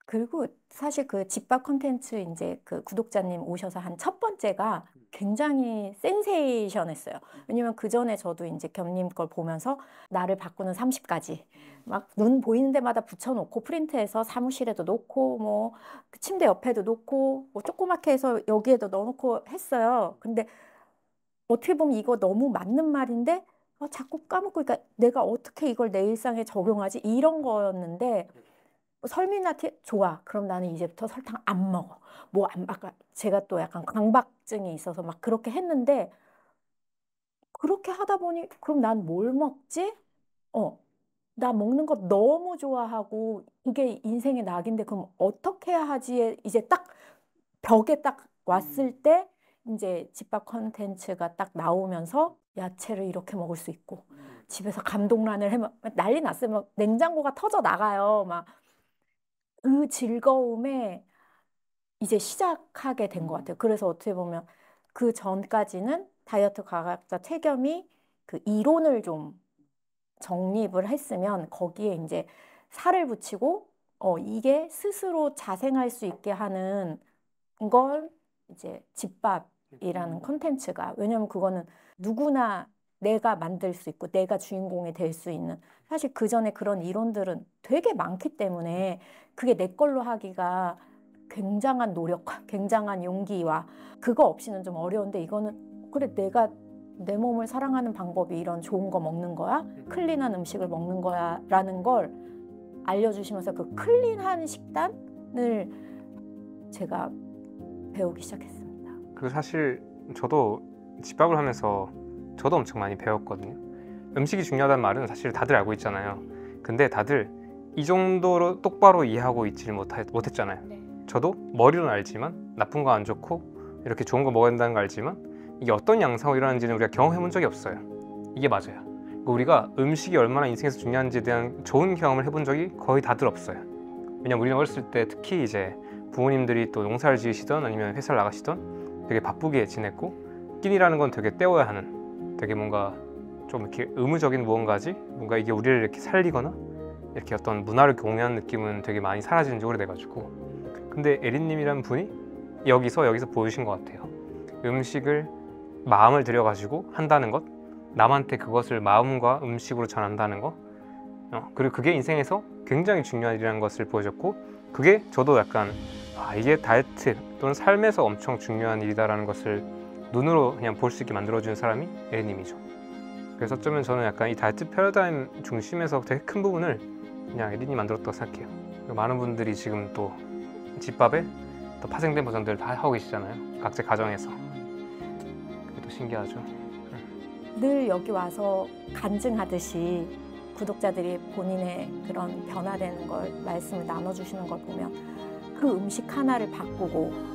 그리고 사실 그 집밥 콘텐츠 이제 그 구독자님 오셔서 한 첫 번째가 굉장히 센세이션했어요. 왜냐면 그 전에 저도 이제 겸님 걸 보면서 나를 바꾸는 30가지 막 눈 보이는 데마다 붙여놓고 프린트해서 사무실에도 놓고 뭐 그 침대 옆에도 놓고 뭐 조그맣게 해서 여기에도 넣어놓고 했어요. 근데 어떻게 보면 이거 너무 맞는 말인데 자꾸 까먹고 그러니까 내가 어떻게 이걸 내 일상에 적용하지 이런 거였는데 설민한테 좋아. 그럼 나는 이제부터 설탕 안 먹어. 아까 제가 또 약간 강박증이 있어서 막 그렇게 했는데 그렇게 하다 보니 그럼 난 뭘 먹지? 나 먹는 거 너무 좋아하고 이게 인생의 낙인데 그럼 어떻게 해야 하지? 이제 딱 벽에 딱 왔을 때 이제 집밥 컨텐츠가 딱 나오면서 야채를 이렇게 먹을 수 있고 집에서 감동란을 해면 난리 났어요. 막 냉장고가 터져 나가요. 막 그 즐거움에 이제 시작하게 된 것 같아요. 그래서 어떻게 보면 그 전까지는 다이어트 과학자 최겸이 그 이론을 좀 정립을 했으면 거기에 이제 살을 붙이고 이게 스스로 자생할 수 있게 하는 걸 이제 집밥이라는 콘텐츠가 왜냐면 그거는 누구나 내가 만들 수 있고 내가 주인공이 될 수 있는 사실 그 전에 그런 이론들은 되게 많기 때문에 그게 내 걸로 하기가 굉장한 노력과 굉장한 용기와 그거 없이는 좀 어려운데 이거는 그래 내가 내 몸을 사랑하는 방법이 이런 좋은 거 먹는 거야 클린한 음식을 먹는 거야 라는 걸 알려주시면서 그 클린한 식단을 제가 배우기 시작했습니다. 그리고 사실 저도 집밥을 하면서 저도 엄청 많이 배웠거든요. 음식이 중요하다는 말은 사실 다들 알고 있잖아요. 근데 다들 이 정도로 똑바로 이해하고 있지를 못했잖아요. 저도 머리로는 알지만 나쁜 거 안 좋고 이렇게 좋은 거 먹어야 된다는 거 알지만 이게 어떤 양상으로 일어나는지는 우리가 경험해 본 적이 없어요. 이게 맞아요. 우리가 음식이 얼마나 인생에서 중요한지에 대한 좋은 경험을 해본 적이 거의 다들 없어요. 왜냐면 우리는 어렸을 때 특히 이제 부모님들이 또 농사를 지으시던 아니면 회사를 나가시던 되게 바쁘게 지냈고 끼니라는 건 되게 때워야 하는 되게 뭔가 좀 이렇게 의무적인 무언가지 뭔가 이게 우리를 이렇게 살리거나 이렇게 어떤 문화를 공유하는 느낌은 되게 많이 사라진 지 오래돼가지고 근데 에린님이라는 분이 여기서 보여주신 것 같아요. 음식을 마음을 들여가지고 한다는 것, 남한테 그것을 마음과 음식으로 전한다는 것, 그리고 그게 인생에서 굉장히 중요한 일이라는 것을 보여줬고, 그게 저도 약간 이게 다이어트 또는 삶에서 엄청 중요한 일이다라는 것을 눈으로 그냥 볼 수 있게 만들어준 사람이 에리님이죠. 그래서 어쩌면 저는 약간 이 다이어트 패러다임 중심에서 되게 큰 부분을 그냥 에리님이 만들었다고 생각해요. 그리고 많은 분들이 지금 또 집밥에 또 파생된 버전들 다 하고 계시잖아요. 각자 가정에서. 그게 또 신기하죠. 늘 여기 와서 간증하듯이 구독자들이 본인의 그런 변화되는 걸 말씀을 나눠주시는 걸 보면 그 음식 하나를 바꾸고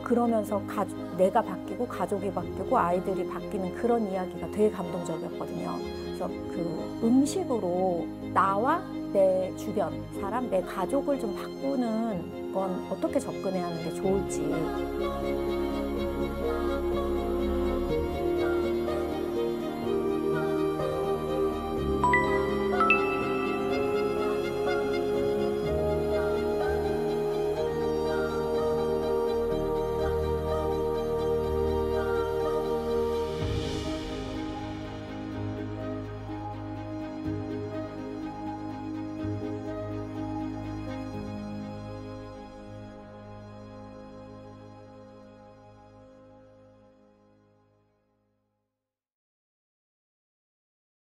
그러면서 내가 바뀌고 가족이 바뀌고 아이들이 바뀌는 그런 이야기가 되게 감동적이었거든요. 그래서 그 음식으로 나와 내 주변 사람, 내 가족을 좀 바꾸는 건 어떻게 접근해야 하는 게 좋을지.